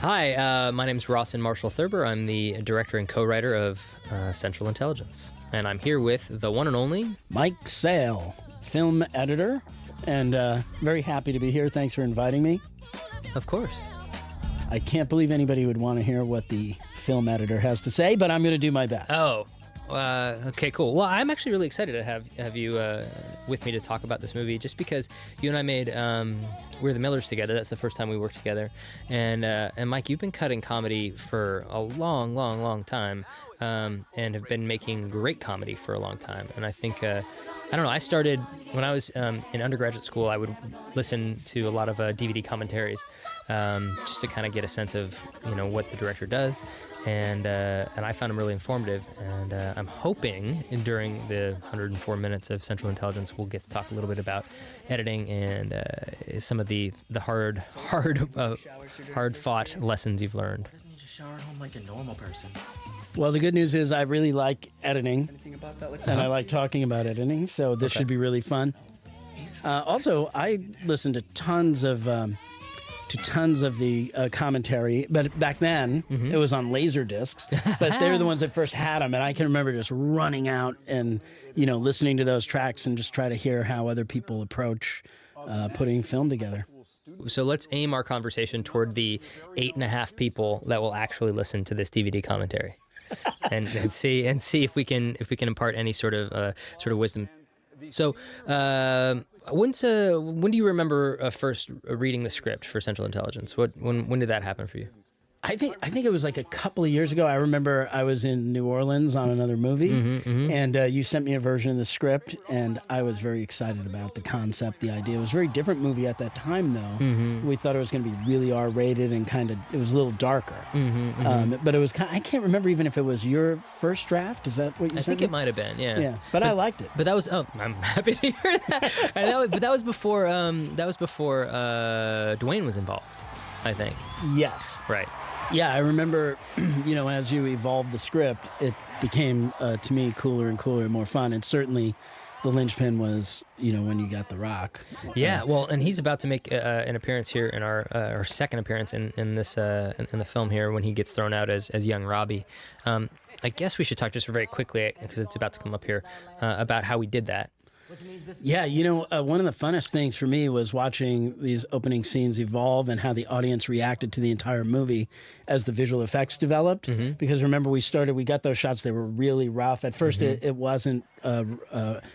Hi, my name is Rawson Marshall Thurber. I'm the director and co-writer of Central Intelligence. And I'm here with the one and only... Mike Sale, film editor, and very happy to be here. Thanks for inviting me. Of course. I can't believe anybody would want to hear what the film editor has to say, but I'm going to do my best. Oh, okay, cool. Well, I'm actually really excited to have you with me to talk about this movie, just because you and I made We're the Millers together. That's the first time we worked together. And Mike, you've been cutting comedy for a long time, and have been making great comedy for a long time. And I think, I don't know, I started, when I was in undergraduate school, I would listen to a lot of DVD commentaries, just to kind of get a sense of, what the director does. And I found them really informative, and I'm hoping during the 104 minutes of Central Intelligence we'll get to talk a little bit about editing and some of the hard-fought lessons you've learned. Doesn't he just shower at home like a normal person? Well, the good news is I really like editing, About that, and I like talking about editing, so this should be really fun. Also, I listen to tons of the commentary, but back then it was on laser discs. But they're the ones that first had them, and I can remember just running out and listening to those tracks and just try to hear how other people approach putting film together. So let's aim our conversation toward the 8.5 people that will actually listen to this DVD commentary, and see if we can impart any sort of wisdom. So, when do you remember first reading the script for Central Intelligence? When did that happen for you? I think it was like a couple of years ago. I remember I was in New Orleans on another movie, and you sent me a version of the script, and I was very excited about the concept, the idea. It was a very different movie at that time, though. We thought it was going to be really R-rated and it was a little darker. But it was I can't remember even if it was your first draft. Is that what you said? I think it might have been, yeah. Yeah, but I liked it. But that was I'm happy to hear that. But that was before Dwayne was involved, I think. Yes. Right. Yeah, I remember, as you evolved the script, it became, to me, cooler and cooler and more fun. And certainly the linchpin was, when you got The Rock. Yeah, well, and he's about to make an appearance here in our second appearance in this in the film here when he gets thrown out as young Robbie. I guess we should talk just very quickly, because it's about to come up here, about how we did that. Yeah, one of the funnest things for me was watching these opening scenes evolve and how the audience reacted to the entire movie as the visual effects developed. Because remember, we got those shots, they were really rough. At first, it wasn't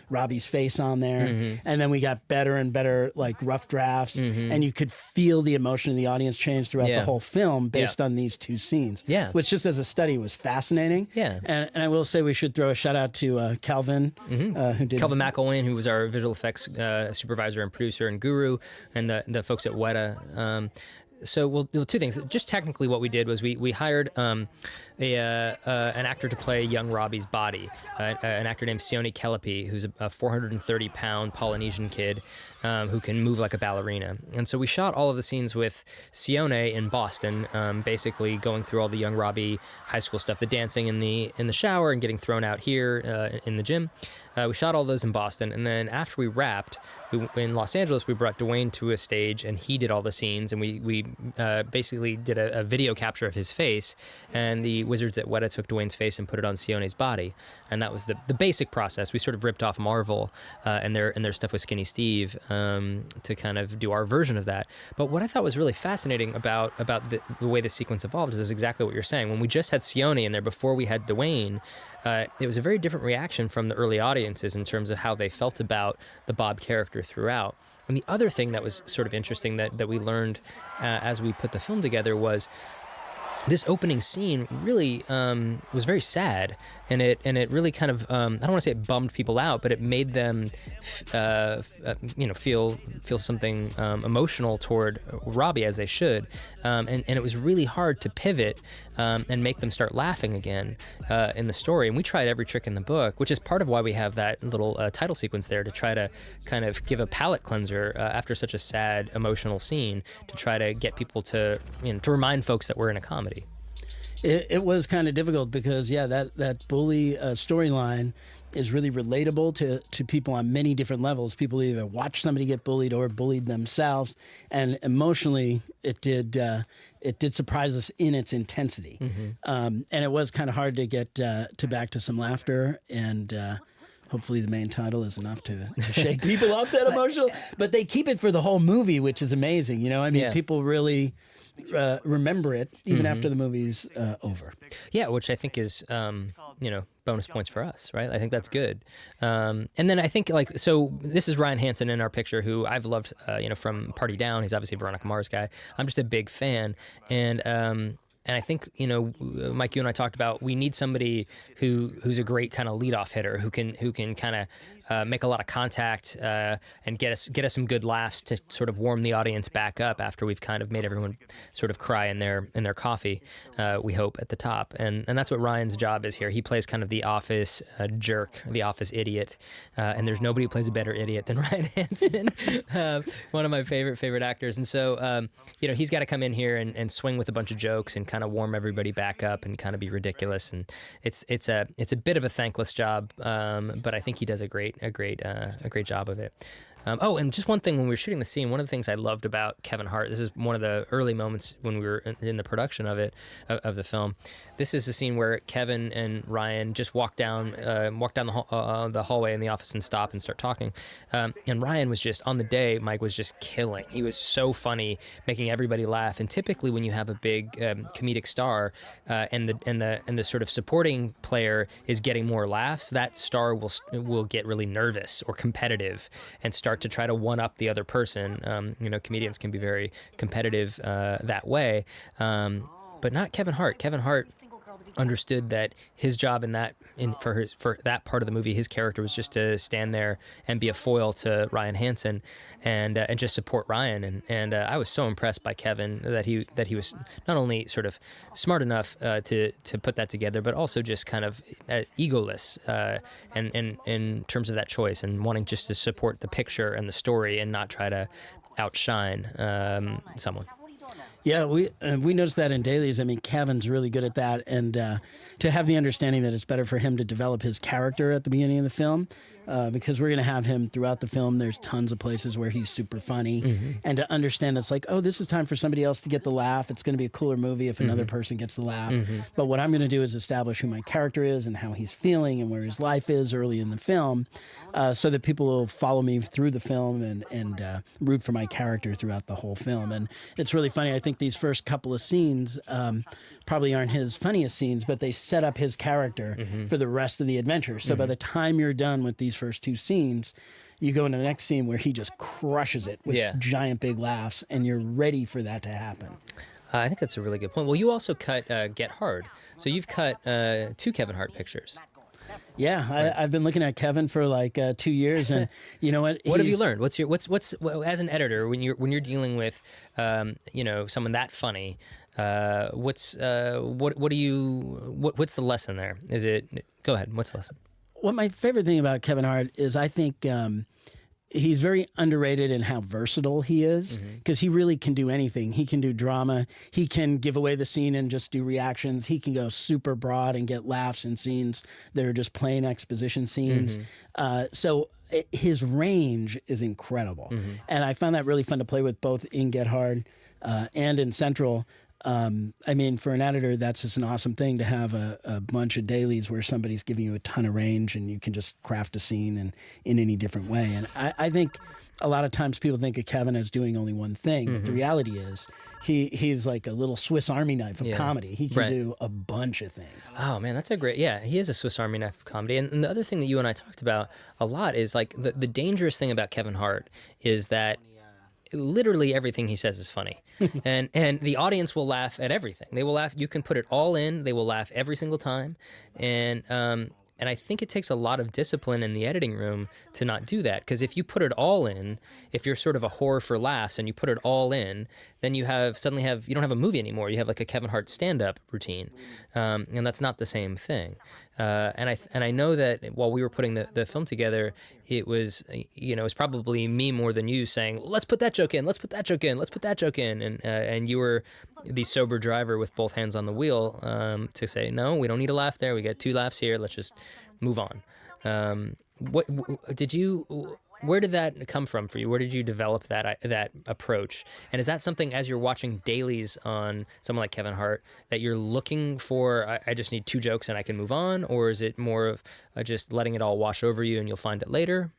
Robbie's face on there. And then we got better and better, like, rough drafts. And you could feel the emotion of the audience change throughout the whole film based on these two scenes. Yeah. Which, just as a study, was fascinating. Yeah. And I will say we should throw a shout out to Calvin, who did... Calvin McElwain, who was our visual effects supervisor and producer and guru, and the folks at Weta. So we'll do two things. Just technically what we did was we hired an actor to play young Robbie's body, an actor named Sione Kelepi, who's a 430-pound Polynesian kid who can move like a ballerina. And so we shot all of the scenes with Sione in Boston, basically going through all the young Robbie high school stuff, the dancing in the shower and getting thrown out here in the gym. We shot all those in Boston, and then after we wrapped, in Los Angeles, we brought Dwayne to a stage, and he did all the scenes, and we basically did a video capture of his face, and the wizards at Weta took Dwayne's face and put it on Sione's body, and that was the basic process. We sort of ripped off Marvel and their stuff with Skinny Steve to kind of do our version of that. But what I thought was really fascinating about the way the sequence evolved is exactly what you're saying. When we just had Sione in there before we had Dwayne, it was a very different reaction from the early audiences in terms of how they felt about the Bob character throughout. And the other thing that was sort of interesting that we learned as we put the film together was this opening scene really was very sad, and it really kind of I don't want to say it bummed people out, but it made them feel something emotional toward Robbie, as they should, and it was really hard to pivot and make them start laughing again in the story. And we tried every trick in the book, which is part of why we have that little title sequence there, to try to kind of give a palate cleanser after such a sad, emotional scene, to try to get people to remind folks that we're in a comedy. It was kind of difficult because, that bully storyline is really relatable to people on many different levels. People either watch somebody get bullied or bullied themselves, and emotionally, it did surprise us in its intensity. And it was kind of hard to get back to some laughter, and hopefully the main title is enough to shake people off that emotional. But they keep it for the whole movie, which is amazing. People really remember it even after the movie's over. Yeah, which I think is, bonus points for us, right? I think that's good. And then I think, so this is Ryan Hansen in our picture, who I've loved, from Party Down. He's obviously a Veronica Mars guy. I'm just a big fan. And I think, Mike, you and I talked about, we need somebody who's a great kind of leadoff hitter, who can kind of make a lot of contact and get us some good laughs to sort of warm the audience back up after we've kind of made everyone sort of cry in their coffee. We hope at the top, and that's what Ryan's job is here. He plays kind of the office jerk, the office idiot, and there's nobody who plays a better idiot than Ryan Hansen, one of my favorite actors. And so he's got to come in here and swing with a bunch of jokes and kind of warm everybody back up and kind of be ridiculous. And it's a bit of a thankless job, but I think he does a great job of it. And just one thing, when we were shooting the scene, one of the things I loved about Kevin Hart, this is one of the early moments when we were in the production of the film. This is the scene where Kevin and Ryan just walk down the hallway in the office and stop and start talking. And Ryan was just, on the day, Mike was just killing. He was so funny, making everybody laugh. And typically when you have a big comedic star and the sort of supporting player is getting more laughs, that star will get really nervous or competitive and start to try to one-up the other person. Comedians can be very competitive that way, but not Kevin Hart. Kevin Hart understood that his job for that part of the movie, his character was just to stand there and be a foil to Ryan Hansen and just support Ryan. And I was so impressed by Kevin that he was not only sort of smart enough to put that together, but also just kind of egoless and in terms of that choice and wanting just to support the picture and the story and not try to outshine someone. Yeah, we noticed that in dailies. I mean, Kevin's really good at that, and to have the understanding that it's better for him to develop his character at the beginning of the film, because we're going to have him throughout the film. There's tons of places where he's super funny, and to understand it's like, oh, this is time for somebody else to get the laugh. It's going to be a cooler movie if another person gets the laugh. But what I'm going to do is establish who my character is and how he's feeling and where his life is early in the film, so that people will follow me through the film and root for my character throughout the whole film. And it's really funny. I think these first couple of scenes probably aren't his funniest scenes, but they set up his character for the rest of the adventure. So by the time you're done with these first two scenes, you go into the next scene where he just crushes it with giant big laughs, and you're ready for that to happen. I think that's a really good point. Well, you also cut Get Hard. So you've cut 2 Kevin Hart pictures. Yeah, I've been looking at Kevin for like 2 years, and you know what? What have you learned? What's as an editor when you're dealing with someone that funny? What's the lesson there? Is it? Go ahead. What's the lesson? Well, my favorite thing about Kevin Hart is I think he's very underrated in how versatile he is, because he really can do anything. He can do drama. He can give away the scene and just do reactions. He can go super broad and get laughs in scenes that are just plain exposition scenes. So his range is incredible. And I found that really fun to play with, both in Get Hard and in Central. I mean, for an editor, that's just an awesome thing to have a bunch of dailies where somebody's giving you a ton of range and you can just craft a scene in any different way. And I think a lot of times people think of Kevin as doing only one thing, but the reality is he's like a little Swiss Army knife of comedy. He can do a bunch of things. Oh man, that's he is a Swiss Army knife of comedy. And the other thing that you and I talked about a lot is like the dangerous thing about Kevin Hart is that literally everything he says is funny. and the audience will laugh at everything. They will laugh. You can put it all in. They will laugh every single time. And I think it takes a lot of discipline in the editing room to not do that. Because if you put it all in, if you're sort of a whore for laughs and you put it all in, then you don't have a movie anymore. You have like a Kevin Hart stand-up routine. And that's not the same thing. And I know that while we were putting the film together, it was it was probably me more than you saying, let's put that joke in, let's put that joke in, let's put that joke in, and you were the sober driver with both hands on the wheel to say, no, we don't need a laugh there, we got 2 laughs here, let's just move on. Where did that come from for you? Where did you develop that approach? And is that something, as you're watching dailies on someone like Kevin Hart, that you're looking for, I just need 2 jokes and I can move on? Or is it more of just letting it all wash over you and you'll find it later?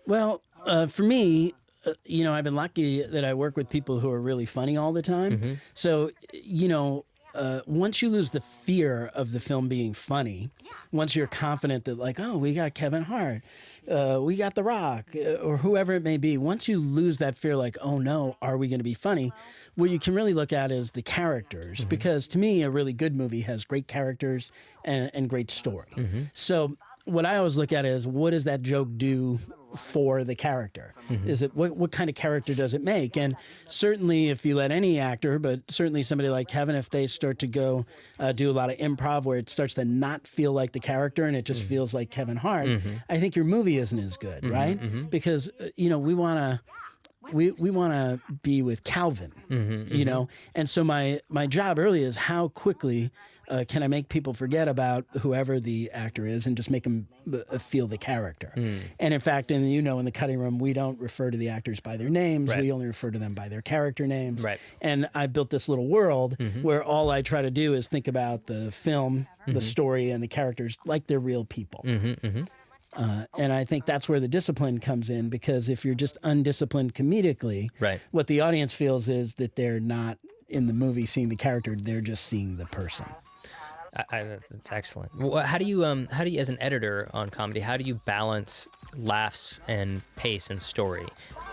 Well, for me, I've been lucky that I work with people who are really funny all the time. So, once you lose the fear of the film being funny, once you're confident that like, oh, we got Kevin Hart, we got The Rock, or whoever it may be, once you lose that fear, like, oh no, are we going to be funny? What you can really look at is the characters, because to me, a really good movie has great characters and great story. So what I always look at is, what does that joke do for the character? Is it what kind of character does it make? And certainly if you let any actor, but certainly somebody like Kevin, if they start to go do a lot of improv where it starts to not feel like the character and it just feels like Kevin Hart, I think your movie isn't as good, right? Because we want to be with Calvin, and so my job early is how quickly can I make people forget about whoever the actor is and just make them feel the character? And in fact, in the cutting room, we don't refer to the actors by their names. Right. We only refer to them by their character names. Right. And I built this little world where all I try to do is think about the film, the story, and the characters like they're real people. And I think that's where the discipline comes in, because if you're just undisciplined comedically, what the audience feels is that they're not in the movie seeing the character, they're just seeing the person. That's excellent. Well, how do you, as an editor on comedy, how do you balance laughs and pace and story?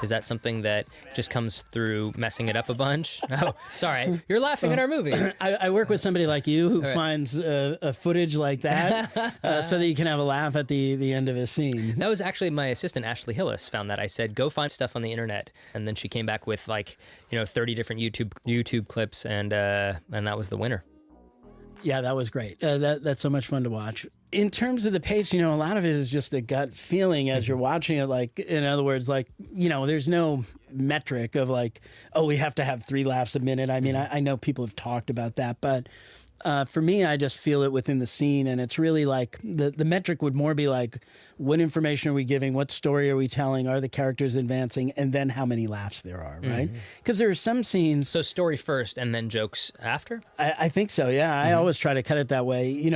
Is that something that just comes through messing it up a bunch? Oh, sorry, you're laughing at our movie. I work with somebody like you who finds a footage like that so that you can have a laugh at the end of a scene. That was actually my assistant, Ashley Hillis, found that. I said, go find stuff on the internet. And then she came back with 30 different YouTube clips, and that was the winner. Yeah, that was great. That's so much fun to watch. In terms of the pace, a lot of it is just a gut feeling as you're watching it. Like, in other words, there's no metric of we have to have 3 laughs a minute. I mean, I know people have talked about that, but for me, I just feel it within the scene, and it's really like the metric would more be like, what information are we giving? What story are we telling? Are the characters advancing? And then how many laughs there are, right? Because there are some scenes. So story first and then jokes after? I think so, yeah. I always try to cut it that way.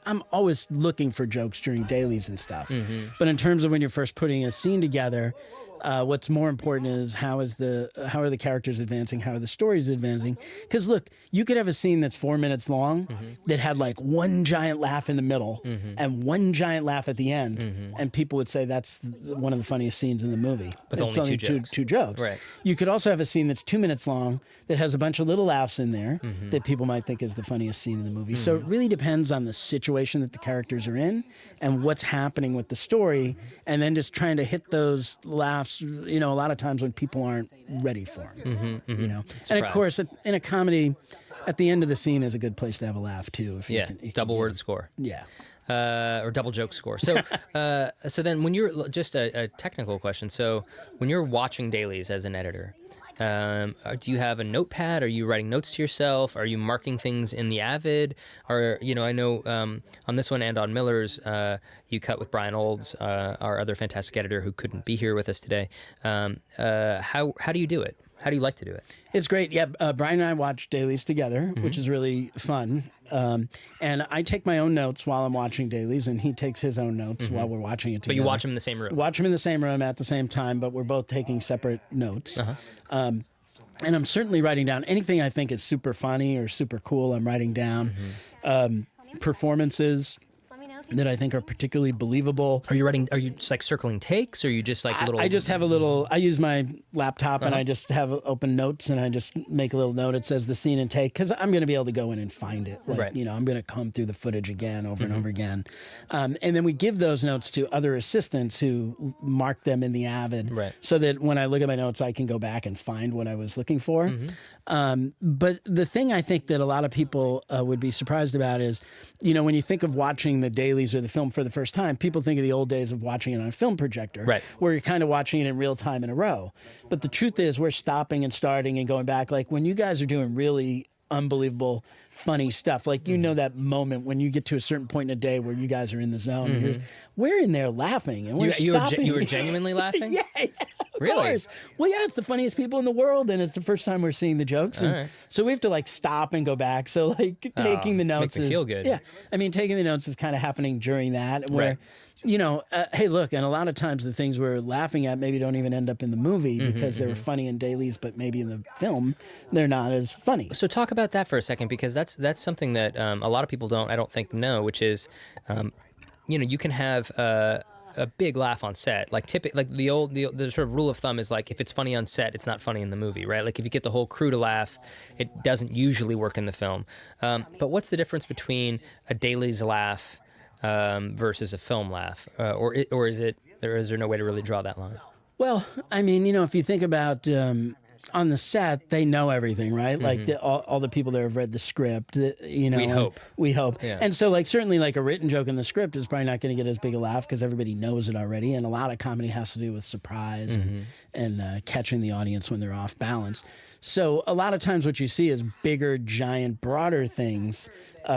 I'm always looking for jokes during dailies and stuff. But in terms of when you're first putting a scene together, what's more important is how are the characters advancing? How are the stories advancing? Because look, you could have a scene that's 4 minutes long that had one giant laugh in the middle and one giant laugh at the end, and people would say that's one of the funniest scenes in the movie. With only two jokes. Right. You could also have a scene that's 2 minutes long that has a bunch of little laughs in there that people might think is the funniest scene in the movie. So it really depends on the situation that the characters are in and what's happening with the story, and then just trying to hit those laughs, a lot of times when people aren't ready for them, And of course, in a comedy, at the end of the scene is a good place to have a laugh too. If you can double word score. Yeah. Or double joke score. So, so then when you're, just a technical question. So when you're watching dailies as an editor, do you have a notepad? Are you writing notes to yourself? Are you marking things in the Avid? Or, I know on this one and on Miller's, you cut with Brian Olds, our other fantastic editor who couldn't be here with us today. How do you do it? How do you like to do it? It's great. Yeah, Brian and I watch dailies together, which is really fun. And I take my own notes while I'm watching dailies, and he takes his own notes while we're watching it together. But you watch them in the same room? Watch them in the same room at the same time, but we're both taking separate notes. And I'm certainly writing down anything I think is super funny or super cool. I'm writing down performances. that I think are particularly believable. Are you just like circling takes, or are you just like a little? I just have I use my laptop and I just have open notes and I just make a little note. It says the scene and take, because I'm going to be able to go in and find it. Like, right. I'm going to comb through the footage again, over and over again. And then we give those notes to other assistants who mark them in the Avid, right. so that when I look at my notes, I can go back and find what I was looking for. But the thing I think that a lot of people would be surprised about is, when you think of watching the dailies or the film for the first time, people think of the old days of watching it on a film projector, right. where you're kind of watching it in real time in a row. But the truth is, we're stopping and starting and going back. Like when you guys are doing really unbelievable, funny stuff, like that moment when you get to a certain point in a day where you guys are in the zone, and we're in there laughing and we're stopping. You were genuinely laughing? Yeah, of course. Well, yeah, it's the funniest people in the world, and it's the first time we're seeing the jokes, and so we have to like stop and go back. So like taking the notes makes me feel good. Yeah, I mean, taking the notes is kind of happening during that, where hey, look, and a lot of times the things we're laughing at maybe don't even end up in the movie because they were funny in dailies, but maybe in the film they're not as funny. So talk about that for a second, because that's something that a lot of people I don't think know, which is, you can have a big laugh on set. Like the sort of rule of thumb is like, if it's funny on set, it's not funny in the movie, right? Like if you get the whole crew to laugh, it doesn't usually work in the film. But what's the difference between a dailies laugh versus a film laugh, or is there no way to really draw that line? Well, I mean, if you think about on the set, they know everything, right? Like all the people that have read the script, we hope. Yeah. And so like certainly like a written joke in the script is probably not going to get as big a laugh because everybody knows it already. And a lot of comedy has to do with surprise and catching the audience when they're off balance. So a lot of times what you see is bigger, giant, broader things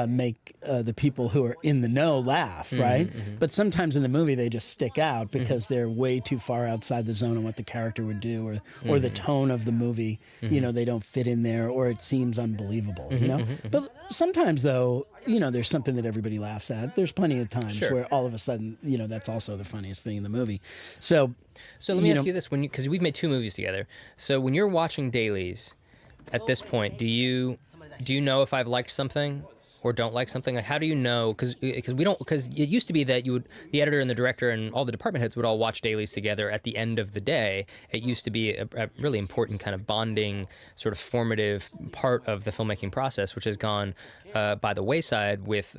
make the people who are in the know laugh, right? But sometimes in the movie they just stick out because they're way too far outside the zone of what the character would do, or the tone of the movie, they don't fit in there, or it seems unbelievable, But sometimes though, there's something that everybody laughs at. There's plenty of times where all of a sudden, that's also the funniest thing in the movie. So let me ask you this: because we've made 2 movies together, so when you're watching dailies, at this point, do you know if I've liked something or don't like something? Like, how do you know? Because it used to be that the editor and the director and all the department heads would all watch dailies together at the end of the day. It used to be a really important kind of bonding, sort of formative part of the filmmaking process, which has gone by the wayside with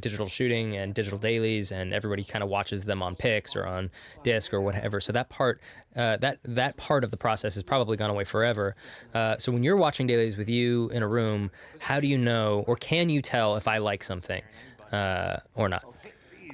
digital shooting and digital dailies, and everybody kind of watches them on Pix or on disc or whatever. So that part that part of the process has probably gone away forever. So when you're watching dailies with you in a room, how do you know, or can you tell if I like something or not?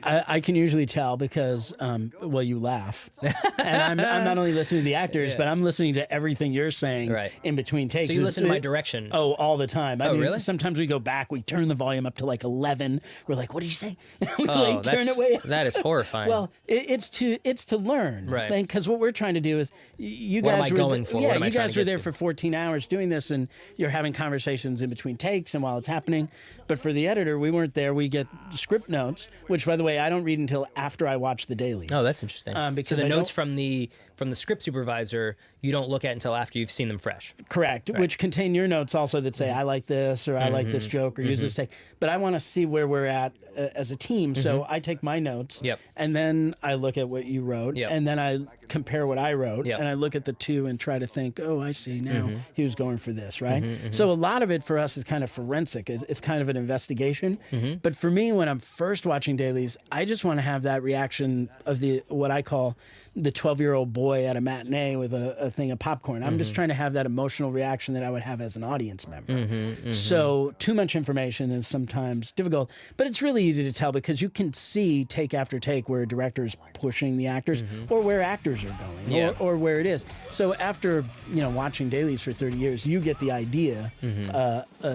I can usually tell because, you laugh. And I'm not only listening to the actors, but I'm listening to everything you're saying in between takes. So you listen to my direction? Oh, all the time. I mean, really? Sometimes we go back, we turn the volume up to like 11. We're like, what did you say? We turn it way up. That is horrifying. Well, it's to learn. Right. Because what we're trying to do is, you what guys am I going for? Yeah, you guys were there for 14 hours doing this, and you're having conversations in between takes and while it's happening. But for the editor, we weren't there. We get script notes, which, by the way, I don't read until after I watch the dailies. Oh, that's interesting. Because so the notes from the script supervisor, you don't look at until after you've seen them fresh. Correct, which contain your notes also that say, I like this, or I like this joke, or use this take. But I want to see where we're at as a team, so I take my notes, and then I look at what you wrote, and then I compare what I wrote, and I look at the two and try to think, oh, I see now, he was going for this, right? So a lot of it for us is kind of forensic. It's kind of an investigation. But for me, when I'm first watching dailies, I just want to have that reaction of what I call the 12-year-old boy at a matinee with a thing of popcorn. I'm just trying to have that emotional reaction that I would have as an audience member. So too much information is sometimes difficult, but it's really easy to tell because you can see take after take where a director is pushing the actors or where actors are going or where it is. So after watching dailies for 30 years, you get the idea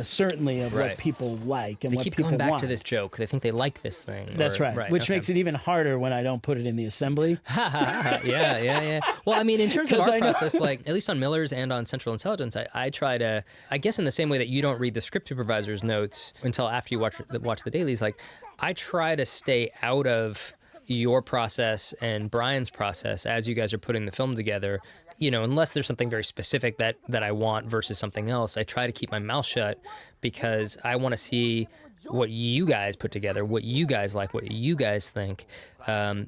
certainly of what people like and what people want. They keep coming back to this joke. They think they like this thing. That's right. Which makes it even harder when I don't put it in the assembly. Yeah. Well, I mean, in terms of our process, like at least on Miller's and on Central Intelligence, I try to, I guess in the same way that you don't read the script supervisor's notes until after you watch the dailies, like I try to stay out of your process and Brian's process as you guys are putting the film together. Unless there's something very specific that I want versus something else, I try to keep my mouth shut because I want to see what you guys put together, what you guys like, what you guys think,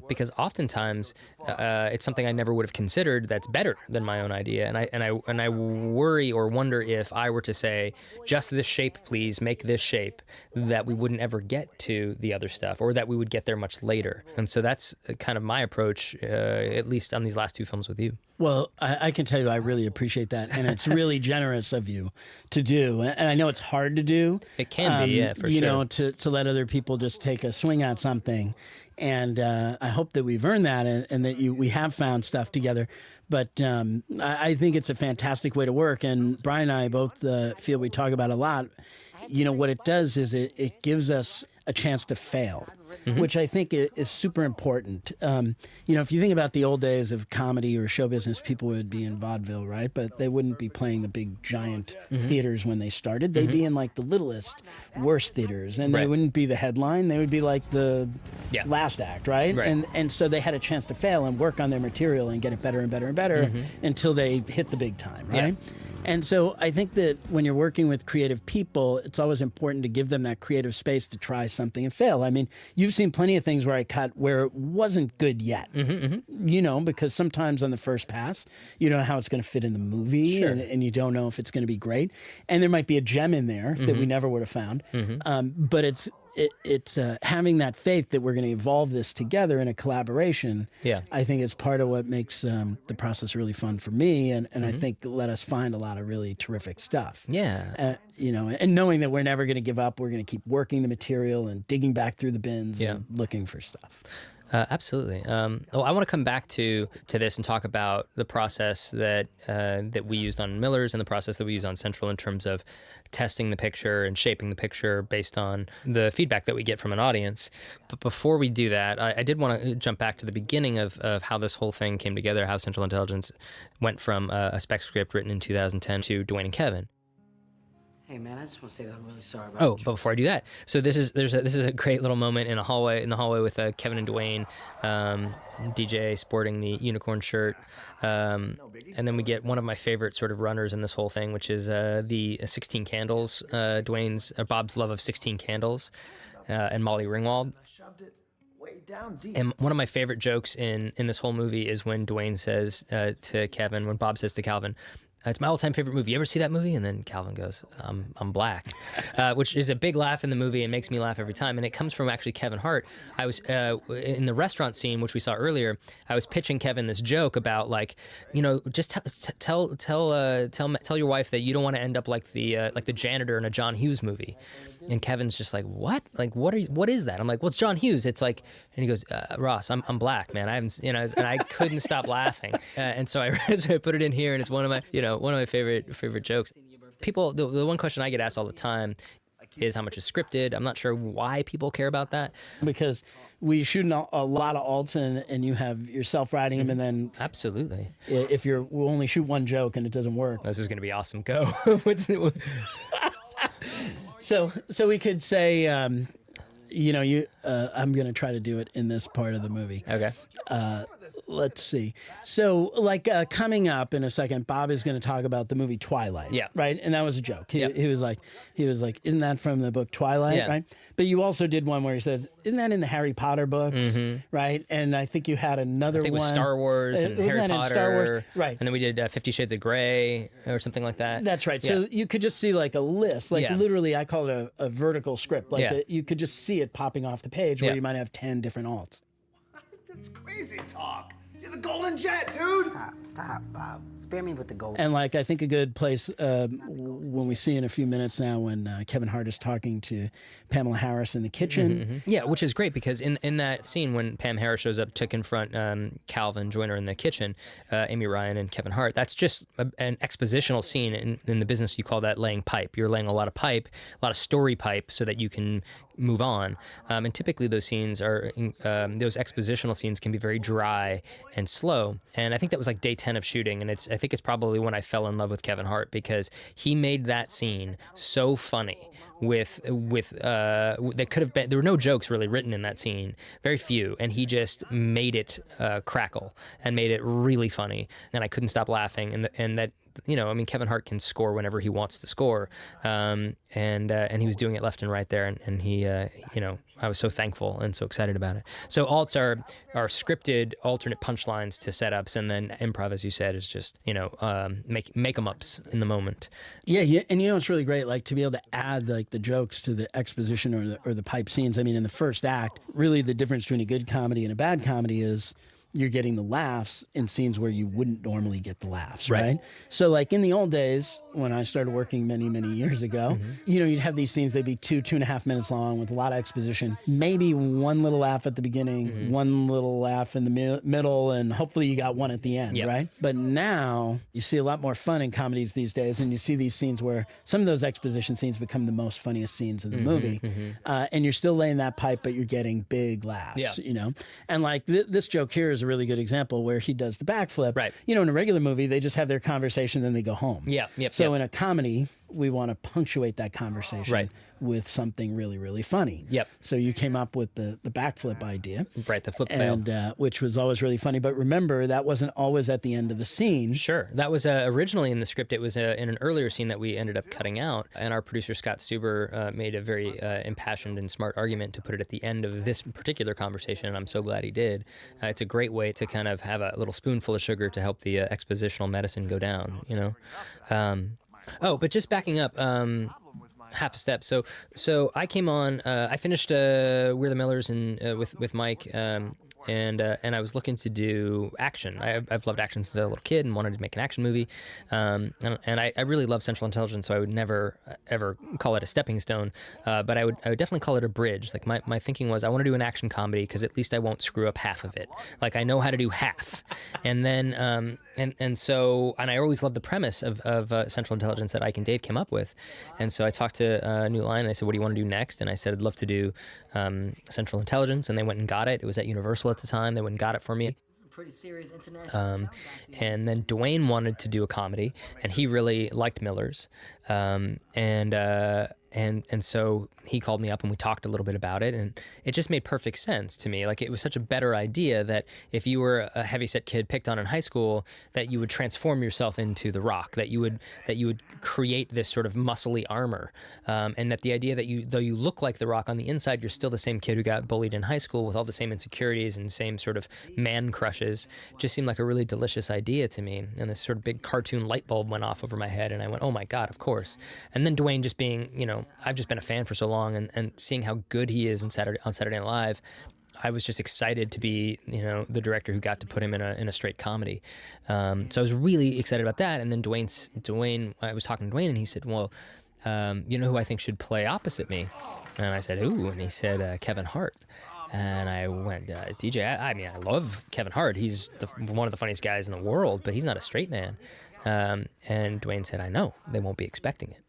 because oftentimes it's something I never would have considered that's better than my own idea, and I worry or wonder if I were to say just this shape, please make this shape, that we wouldn't ever get to the other stuff, or that we would get there much later. And so that's kind of my approach, at least on these last two films with you. Well, I can tell you I really appreciate that, and it's really generous of you to do. And I know it's hard to do. It can be, yeah, for sure. You know, to let other people just take a swing at something. And I hope that we've earned that, and that we have found stuff together. But I think it's a fantastic way to work. And Brian and I both feel we talk about it a lot. You know, what it does is it gives us a chance to fail, which I think is super important. You know, if you think about the old days of comedy or show business, people would be in vaudeville, right? But they wouldn't be playing the big giant theaters when they started. They'd be in like the littlest, worst theaters, and they wouldn't be the headline. They would be like the last act, right? And so they had a chance to fail and work on their material and get it better and better and better until they hit the big time, right? Yeah. And so I think that when you're working with creative people, it's always important to give them that creative space to try something and fail. I mean, you've seen plenty of things where I cut where it wasn't good yet, you know, because sometimes on the first pass, you don't know how it's going to fit in the movie, and you don't know if it's going to be great. And there might be a gem in there that we never would have found. But it's having that faith that we're going to evolve this together in a collaboration. Yeah, I think is part of what makes the process really fun for me, and I think let us find a lot of really terrific stuff. Yeah, you know, and knowing that we're never going to give up, we're going to keep working the material and digging back through the bins and looking for stuff. Absolutely. Well, I want to come back to this and talk about the process that we used on Miller's and the process that we use on Central in terms of testing the picture and shaping the picture based on the feedback that we get from an audience. But before we do that, I did want to jump back to the beginning of how this whole thing came together, how Central Intelligence went from a spec script written in 2010 to Dwayne and Kevin. Hey man, I just want to say that I'm really sorry about but before I do that, so this is a great little moment in the hallway with Kevin and Dwayne, DJ sporting the unicorn shirt, and then we get one of my favorite sort of runners in this whole thing, which is the 16 Candles, Bob's love of 16 Candles, and Molly Ringwald. And one of my favorite jokes in this whole movie is when Dwayne says to Kevin, when Bob says to Calvin, "It's my all-time favorite movie. You ever see that movie?" And then Calvin goes, I'm black, which is a big laugh in the movie and makes me laugh every time. And it comes from actually Kevin Hart. I was in the restaurant scene, which we saw earlier. I was pitching Kevin this joke about, like, you know, just tell your wife that you don't want to end up like the janitor in a John Hughes movie. And Kevin's just like, what? Like, what is that? I'm like, well, it's John Hughes. It's like, and he goes, Ross, I'm black, man. I haven't, you know, and I couldn't stop laughing. And so I put it in here, and it's one of my favorite jokes. People, the one question I get asked all the time is how much is scripted. I'm not sure why people care about that. Because we shoot a lot of alts, and you have yourself writing them, and then absolutely, if we'll only shoot one joke and it doesn't work, this is going to be awesome. Go. So we could say, you know, I'm going to try to do it in this part of the movie. Okay. Let's see. So, like, coming up in a second, Bob is going to talk about the movie Twilight. Yeah. Right? And that was a joke. He was like, isn't that from the book Twilight? Yeah. Right? But you also did one where he says, isn't that in the Harry Potter books? Right? And I think you had another one. I think it was Star Wars and Harry Potter. In Star Wars? Right. And then we did 50 Shades of Grey or something like that. That's right. Yeah. So you could just see like a list, like literally I call it a vertical script. Like you could just see it popping off the page where you might have 10 different alts. That's crazy talk. You're the golden jet, dude. Stop, Bob. Spare me with the gold. And like, I think a good place when we see in a few minutes now when Kevin Hart is talking to Pamela Harris in the kitchen. Yeah, which is great because in that scene when Pam Harris shows up to confront Calvin Joyner in the kitchen, Amy Ryan and Kevin Hart, that's just an expositional scene. In the business, you call that laying pipe. You're laying a lot of pipe, a lot of story pipe, so that you can move on. And typically those scenes are, those expositional scenes can be very dry and slow. And I think that was like day 10 of shooting. And I think it's probably when I fell in love with Kevin Hart because he made that scene so funny that could have been, there were no jokes really written in that scene, very few, and he just made it crackle and made it really funny, and I couldn't stop laughing, and that, you know, I mean, Kevin Hart can score whenever he wants to score, and he was doing it left and right there, and he, you know, I was so thankful and so excited about it. So alts are scripted alternate punchlines to setups, and then improv, as you said, is just, you know, make 'em ups in the moment. Yeah, and you know it's really great, like to be able to add like the jokes to the exposition or the pipe scenes. I mean, in the first act, really the difference between a good comedy and a bad comedy is you're getting the laughs in scenes where you wouldn't normally get the laughs, right? So like in the old days, when I started working many, many years ago, you know, you'd have these scenes, they'd be 2.5 minutes long with a lot of exposition, maybe one little laugh at the beginning, one little laugh in the middle, and hopefully you got one at the end, right? But now you see a lot more fun in comedies these days, and you see these scenes where some of those exposition scenes become the most funniest scenes in the movie, and you're still laying that pipe, but you're getting big laughs, you know? And like this joke here is a really good example where he does the backflip. Right. You know, in a regular movie, they just have their conversation, then they go home. So in a comedy, we want to punctuate that conversation with something really, really funny. So you came up with the backflip idea. The flip fail. And which was always really funny. But remember, that wasn't always at the end of the scene. Sure. That was originally in the script. It was in an earlier scene that we ended up cutting out. And our producer, Scott Stuber, made a very impassioned and smart argument to put it at the end of this particular conversation. And I'm so glad he did. It's a great way to kind of have a little spoonful of sugar to help the expositional medicine go down, you know? But just backing up half a step. So I came on. I finished We're the Millers with Mike. And I was looking to do action. I've loved action since I was a little kid and wanted to make an action movie. And I really love Central Intelligence, so I would never ever call it a stepping stone. But I would definitely call it a bridge. Like my thinking was, I want to do an action comedy because at least I won't screw up half of it. Like I know how to do half. And then so I always loved the premise of Central Intelligence that Ike and Dave came up with. And so I talked to New Line and I said, what do you want to do next? And I said, I'd love to do Central Intelligence, and they went and got it. It was at Universal at the time. They went and got it for me. Pretty serious international. And then Dwayne wanted to do a comedy, and he really liked Miller's. And so he called me up and we talked a little bit about it, and it just made perfect sense to me. Like it was such a better idea that if you were a heavyset kid picked on in high school, that you would transform yourself into the Rock, that you would create this sort of muscly armor, and that the idea that though you look like the Rock on the inside, you're still the same kid who got bullied in high school with all the same insecurities and same sort of man crushes, just seemed like a really delicious idea to me. And this sort of big cartoon light bulb went off over my head, and I went, oh my God, of course. And then Dwayne just being, you know, I've just been a fan for so long, and seeing how good he is on Saturday Night Live, I was just excited to be, you know, the director who got to put him in a straight comedy. So I was really excited about that. And then Dwayne, I was talking to Dwayne, and he said, well, you know who I think should play opposite me? And I said, ooh, and he said, Kevin Hart. And I went, DJ, I mean, I love Kevin Hart. He's one of the funniest guys in the world, but he's not a straight man. And Dwayne said, I know, they won't be expecting it.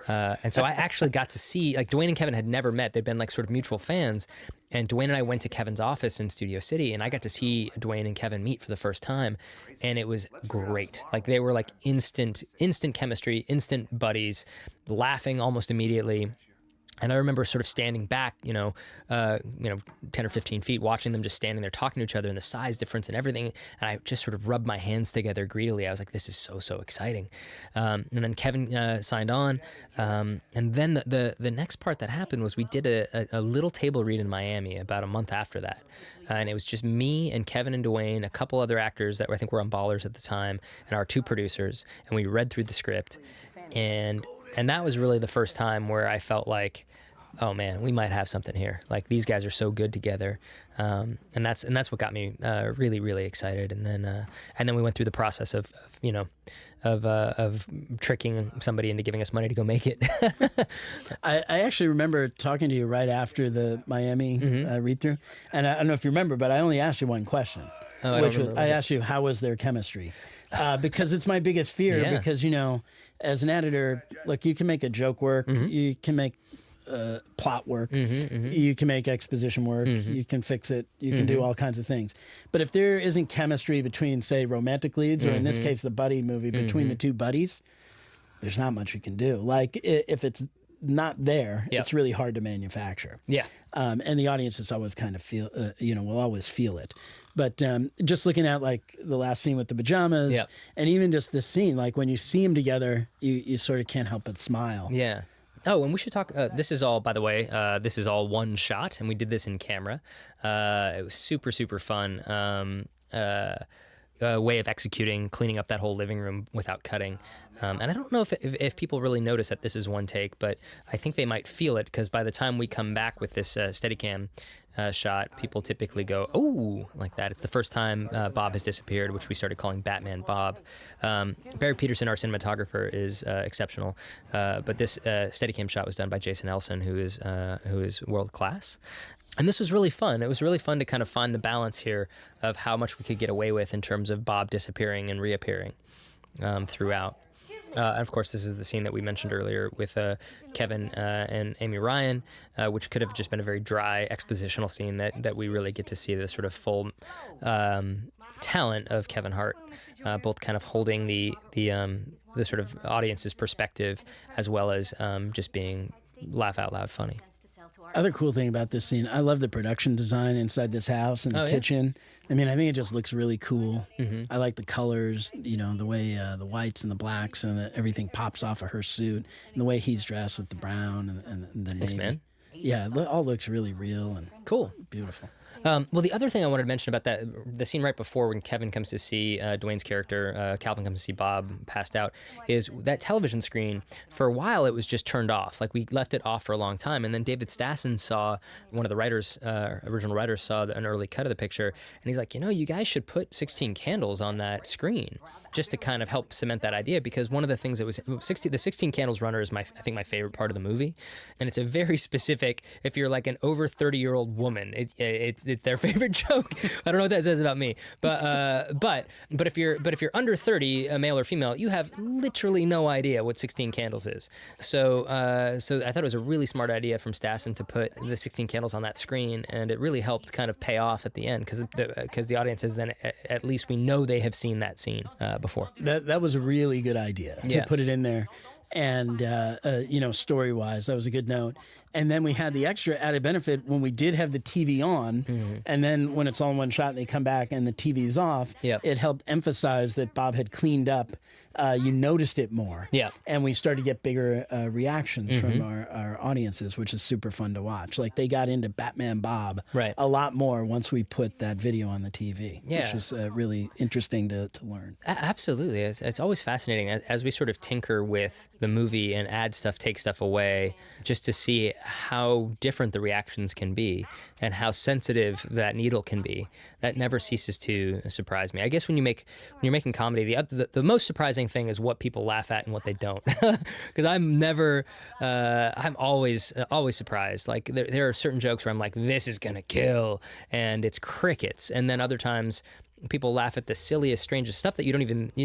And so I actually got to see, like, Dwayne and Kevin had never met. They'd been like sort of mutual fans. And Dwayne and I went to Kevin's office in Studio City, and I got to see Dwayne and Kevin meet for the first time. And it was great. Like they were like instant chemistry, instant buddies, laughing almost immediately. And I remember sort of standing back, 10 or 15 feet, watching them just standing there talking to each other, and the size difference and everything. And I just sort of rubbed my hands together greedily. I was like, this is so exciting. And then Kevin signed on. And then the next part that happened was we did a little table read in Miami about a month after that. And it was just me and Kevin and Dwayne, a couple other actors that I think were on Ballers at the time, and our two producers. And we read through the script. And that was really the first time where I felt like, oh man, we might have something here. Like these guys are so good together, and that's what got me really, really excited. And then we went through the process of tricking somebody into giving us money to go make it. I actually remember talking to you right after the Miami read through, and I don't know if you remember, but I only asked you one question. Oh, I asked you, how was their chemistry? Because it's my biggest fear. Yeah. Because, as an editor, look, you can make a joke work, you can make plot work, you can make exposition work, you can fix it, you can do all kinds of things. But if there isn't chemistry between, say, romantic leads, or in this case, the buddy movie, between the two buddies, there's not much you can do. Like if it's not there, Yep. it's really hard to manufacture. Yeah. And the audiences always kind of feel, will always feel it. But just looking at like the last scene with the pajamas, Yep. and even just this scene, like when you see them together, you sort of can't help but smile. Yeah. Oh, and we should talk. This is all, by the way, this is all one shot, and we did this in camera. It was super, super fun. Way of executing, cleaning up that whole living room without cutting. And I don't know if people really notice that this is one take, but I think they might feel it because by the time we come back with this Steadicam shot, people typically go, "Oh," like that. It's the first time Bob has disappeared, which we started calling Batman Bob. Barry Peterson, our cinematographer, is exceptional, but this Steadicam shot was done by Jason Elson, who is world class. And this was really fun. It was really fun to kind of find the balance here of how much we could get away with in terms of Bob disappearing and reappearing throughout. And of course, this is the scene that we mentioned earlier with Kevin and Amy Ryan, which could have just been a very dry expositional scene that we really get to see the sort of full talent of Kevin Hart, both kind of holding the sort of audience's perspective as well as just being laugh out loud funny. Other cool thing about this scene, I love the production design inside this house and the kitchen. I mean, I think it just looks really cool. I like the colors, the way the whites and the blacks and everything pops off of her suit, and the way he's dressed with the brown and the Thanks, navy. man. Yeah, it all looks really real and Cool. beautiful. Well, the other thing I wanted to mention about the scene right before when Kevin comes to see Dwayne's character, Calvin comes to see Bob passed out, is that television screen. For a while, it was just turned off. Like we left it off for a long time, and then David Stassen saw one of the writers, original writers, saw an early cut of the picture, and he's like, you guys should put 16 candles on that screen just to kind of help cement that idea. Because one of the things that was the 16 candles runner is I think my favorite part of the movie, and it's a very specific. If you're like an over 30-year-old woman, it's their favorite joke. I don't know what that says about me, but if you're under 30, a male or female, you have literally no idea what 16 candles is. So I thought it was a really smart idea from Stassen to put the 16 candles on that screen, and it really helped kind of pay off at the end because the audience is then at least we know they have seen that scene before. That was a really good idea to Yeah. put it in there. And, story-wise, that was a good note. And then we had the extra added benefit when we did have the TV on, and then when it's all in one shot and they come back and the TV's off, Yep. it helped emphasize that Bob had cleaned up. You noticed it more. Yeah. And we started to get bigger reactions from our audiences, which is super fun to watch. Like, they got into Batman Bob Right. a lot more once we put that video on the TV, Yeah. which was really interesting to learn. Absolutely. It's always fascinating as we sort of tinker with the movie and add stuff, take stuff away, just to see how different the reactions can be and how sensitive that needle can be. That never ceases to surprise me. I guess when you're making comedy, the most surprising thing is what people laugh at and what they don't. Because I'm always surprised. Like there are certain jokes where I'm like, this is gonna kill, and it's crickets. And then other times people laugh at the silliest, strangest stuff that you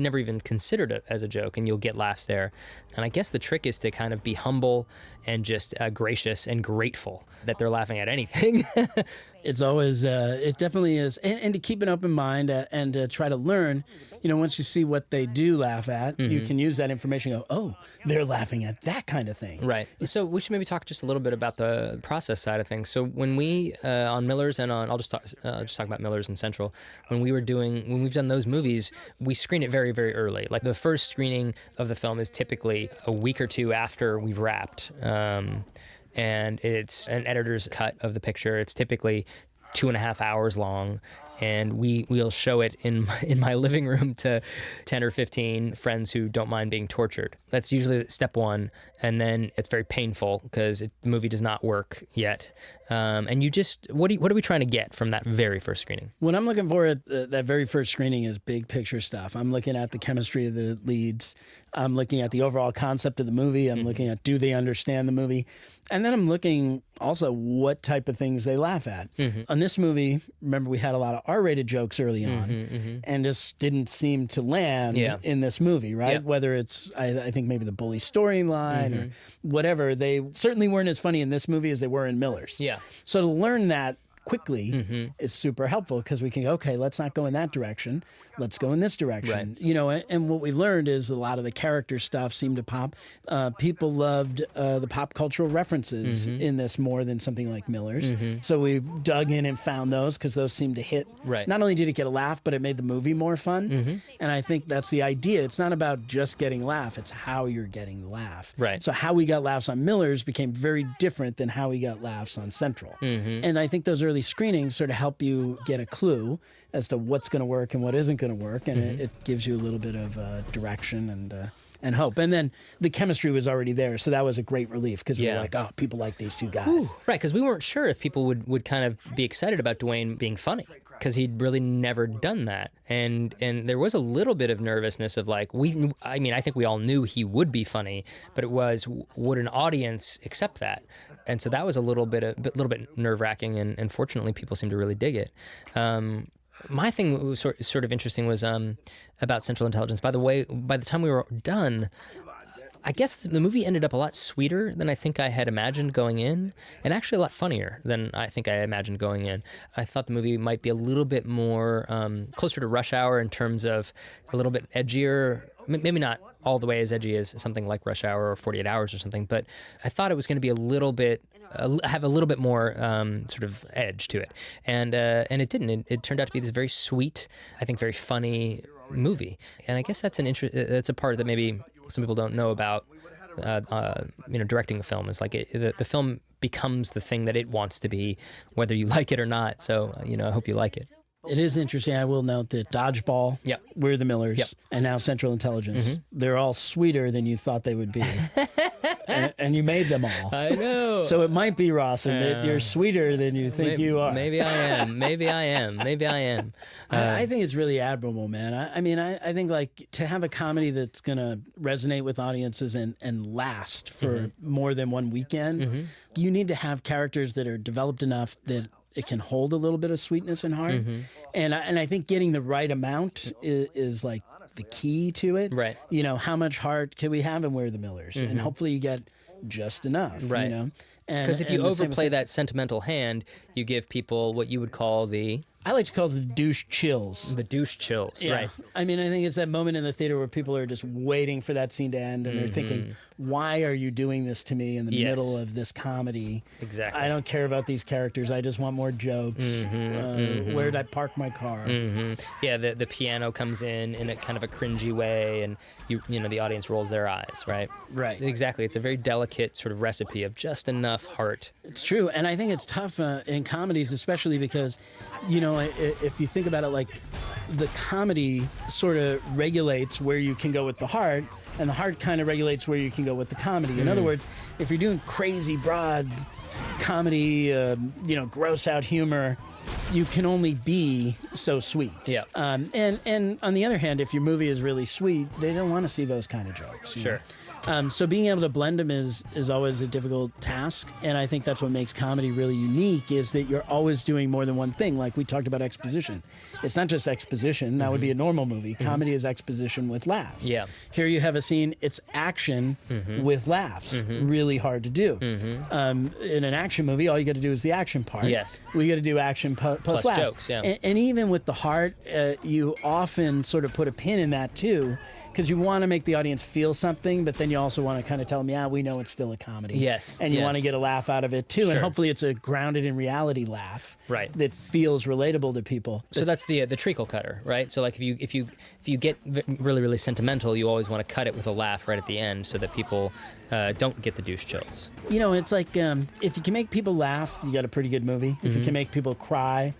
never even considered it as a joke, and you'll get laughs there. And I guess the trick is to kind of be humble and just gracious and grateful that they're laughing at anything. It's always, it definitely is. And to keep an open mind and to try to learn, once you see what they do laugh at, you can use that information and go, oh, they're laughing at that kind of thing. Right. So we should maybe talk just a little bit about the process side of things. So when we, on Miller's and I'll just talk about Miller's and Central, when we've done those movies, we screen it very, very early. Like the first screening of the film is typically a week or two after we've wrapped. And it's an editor's cut of the picture. It's typically 2.5 hours long, and we'll show it in my living room to 10 or 15 friends who don't mind being tortured. That's usually step one, and then it's very painful because the movie does not work yet. And you just what are we trying to get from that very first screening? What I'm looking for at that very first screening is big picture stuff. I'm looking at the chemistry of the leads. I'm looking at the overall concept of the movie. I'm looking at, do they understand the movie? And then I'm looking also what type of things they laugh at. On this movie, remember we had a lot of R-rated jokes early on, and just didn't seem to land in this movie, right? Yeah. Whether it's, I think maybe the bully storyline or whatever, they certainly weren't as funny in this movie as they were in Miller's. Yeah. So to learn that quickly is super helpful because we can go, okay, let's not go in that direction. Let's go in this direction. Right. You know, and what we learned is a lot of the character stuff seemed to pop. People loved the pop cultural references in this more than something like Miller's. So we dug in and found those because those seemed to hit. Right. Not only did it get a laugh, but it made the movie more fun. And I think that's the idea. It's not about just getting a laugh. It's how you're getting the laugh. Right. So how we got laughs on Miller's became very different than how we got laughs on Central. And I think those early screenings sort of help you get a clue as to what's going to work and what isn't going to work. And it gives you a little bit of direction and hope. And then the chemistry was already there. So that was a great relief because we were like, oh, people like these two guys. Ooh, right, because we weren't sure if people would kind of be excited about Dwayne being funny because he'd really never done that. And there was a little bit of nervousness of like, I think we all knew he would be funny, but it was, would an audience accept that? And so that was a little bit nerve-wracking, and fortunately people seemed to really dig it. My thing that was sort of interesting was about Central Intelligence. By the way, by the time we were done, I guess the movie ended up a lot sweeter than I think I had imagined going in, and actually a lot funnier than I think I imagined going in. I thought the movie might be a little bit more closer to Rush Hour in terms of a little bit edgier, maybe not all the way as edgy as something like Rush Hour or 48 Hours or something, but I thought it was going to be a little bit, have a little bit more sort of edge to it. And it didn't. It turned out to be this very sweet, I think very funny movie. And I guess that's that's a part that maybe some people don't know about directing a film. Is like the film becomes the thing that it wants to be, whether you like it or not. So, I hope you like it. It is interesting. I will note that Dodgeball, We're the Millers, and now Central Intelligence, they're all sweeter than you thought they would be. and you made them all. I know. So it might be, Rawson, that you're sweeter than you think you are. Maybe I am. Maybe I am. I think it's really admirable, man. I think like to have a comedy that's going to resonate with audiences and last for more than one weekend, you need to have characters that are developed enough that it can hold a little bit of sweetness and heart. And I think getting the right amount is like the key to it. Right. How much heart can we have in We're the Millers? And hopefully you get just enough. Right. Because if you overplay that sentimental hand, you give people what you would call I like to call it the douche chills. The douche chills, right. I think it's that moment in the theater where people are just waiting for that scene to end and they're thinking, why are you doing this to me in the middle of this comedy? Exactly. I don't care about these characters. I just want more jokes. Where did I park my car? Yeah, the piano comes in a kind of a cringy way, and the audience rolls their eyes, right? Right. Exactly. It's a very delicate sort of recipe of just enough heart. It's true. And I think it's tough in comedies, especially because, if you think about it, like the comedy sort of regulates where you can go with the heart, and the heart kind of regulates where you can go with the comedy. In other words, if you're doing crazy, broad comedy, gross out humor, you can only be so sweet. Yeah. And on the other hand, if your movie is really sweet, they don't want to see those kind of jokes. Sure. So being able to blend them is always a difficult task, and I think that's what makes comedy really unique, is that you're always doing more than one thing. Like we talked about exposition. It's not just exposition. That would be a normal movie. Comedy is exposition with laughs. Yeah. Here you have a scene, it's action with laughs. Really hard to do. In an action movie, all you got to do is the action part. Yes. We got to do action plus laughs. Jokes, yeah. And even with the heart, you often sort of put a pin in that too, because you want to make the audience feel something, but then you also want to kind of tell them, yeah, we know it's still a comedy. Yes. And you want to get a laugh out of it too. Sure. And hopefully it's a grounded in reality laugh. Right. That feels relatable to people. So that's the treacle cutter, right? So like if you get really, really sentimental, you always want to cut it with a laugh right at the end so that people don't get the douche chills. It's like if you can make people laugh, you got a pretty good movie. If you can make people cry,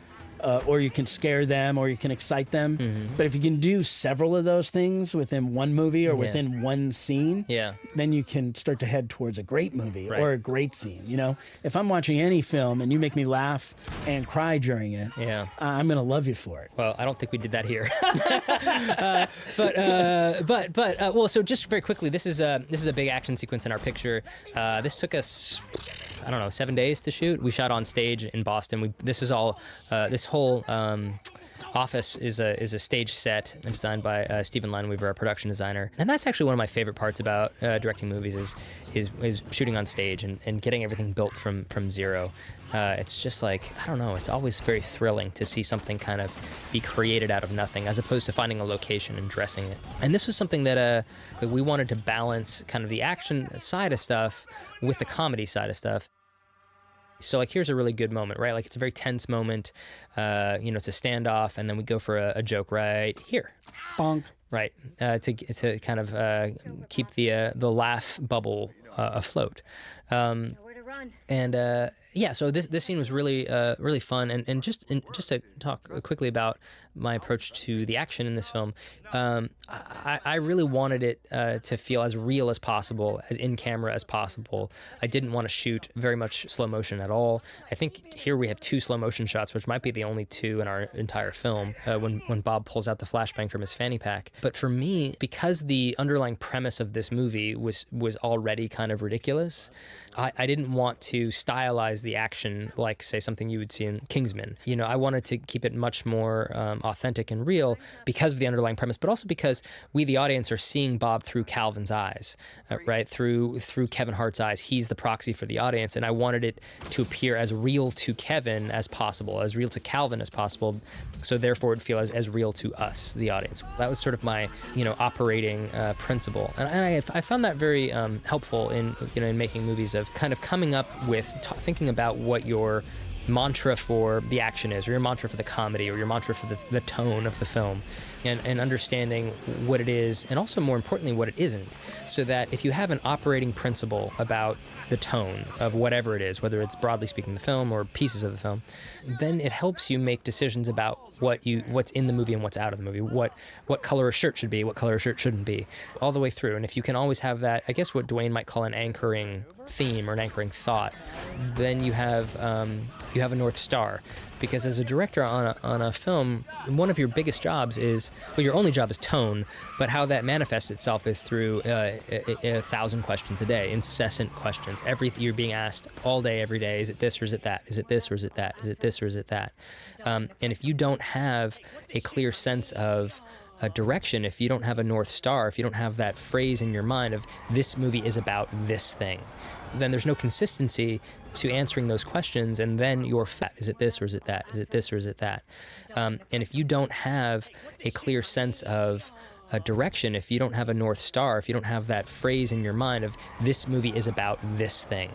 or you can scare them, or you can excite them. But if you can do several of those things within one movie or within one scene, then you can start to head towards a great movie or a great scene. If I'm watching any film and you make me laugh and cry during it, I'm going to love you for it. Well, I don't think we did that here. Well, so just very quickly, this is a big action sequence in our picture. This took us, 7 days to shoot. We shot on stage in Boston. This whole office is a stage set designed by Stephen Lineweaver, our production designer. And that's actually one of my favorite parts about directing movies is shooting on stage and getting everything built from zero. It's just like, I don't know, it's always very thrilling to see something kind of be created out of nothing as opposed to finding a location and dressing it. And this was something that we wanted to balance kind of the action side of stuff with the comedy side of stuff. So like, here's a really good moment, right? Like, it's a very tense moment. It's a standoff, and then we go for a joke right here. Bonk. Right, to kind of keep the laugh bubble afloat. And so this scene was really fun, and just to talk quickly about my approach to the action in this film, I really wanted it to feel as real as possible, as in camera as possible. I didn't want to shoot very much slow motion at all. I think here we have 2 slow motion shots, which might be the only 2 in our entire film, when Bob pulls out the flashbang from his fanny pack. But for me, because the underlying premise of this movie was already kind of ridiculous, I didn't want to stylize the action like, say, something you would see in Kingsman. I wanted to keep it much more authentic and real because of the underlying premise, but also because we, the audience, are seeing Bob through Calvin's eyes, right? Through Kevin Hart's eyes. He's the proxy for the audience, and I wanted it to appear as real to Kevin as possible, as real to Calvin as possible, so therefore it'd feel as real to us, the audience. That was sort of my, operating principle, and I found that very helpful in making movies, of kind of coming up with thinking about what your mantra for the action is, or your mantra for the comedy, or your mantra for the tone of the film, and understanding what it is, and also more importantly what it isn't, so that if you have an operating principle about the tone of whatever it is, whether it's broadly speaking the film or pieces of the film, then it helps you make decisions about what's in the movie and what's out of the movie, what color a shirt should be, what color a shirt shouldn't be, all the way through. And if you can always have that, I guess what Dwayne might call an anchoring theme or an anchoring thought, then you have a North Star. Because as a director on a film, one of your biggest jobs is, well, your only job is tone, but how that manifests itself is through 1,000 questions a day, incessant questions. You're being asked all day, every day, is it this or is it that? Is it this or is it that? Is it this or is it that? And if you don't have a clear sense of a direction, if you don't have a North Star, if you don't have that phrase in your mind of this movie is about this thing, then there's no consistency to answering those questions, and then you're fat. Is it this or is it that? Is it this or is it that? And if you don't have a clear sense of a direction, if you don't have a North Star, if you don't have that phrase in your mind of this movie is about this thing,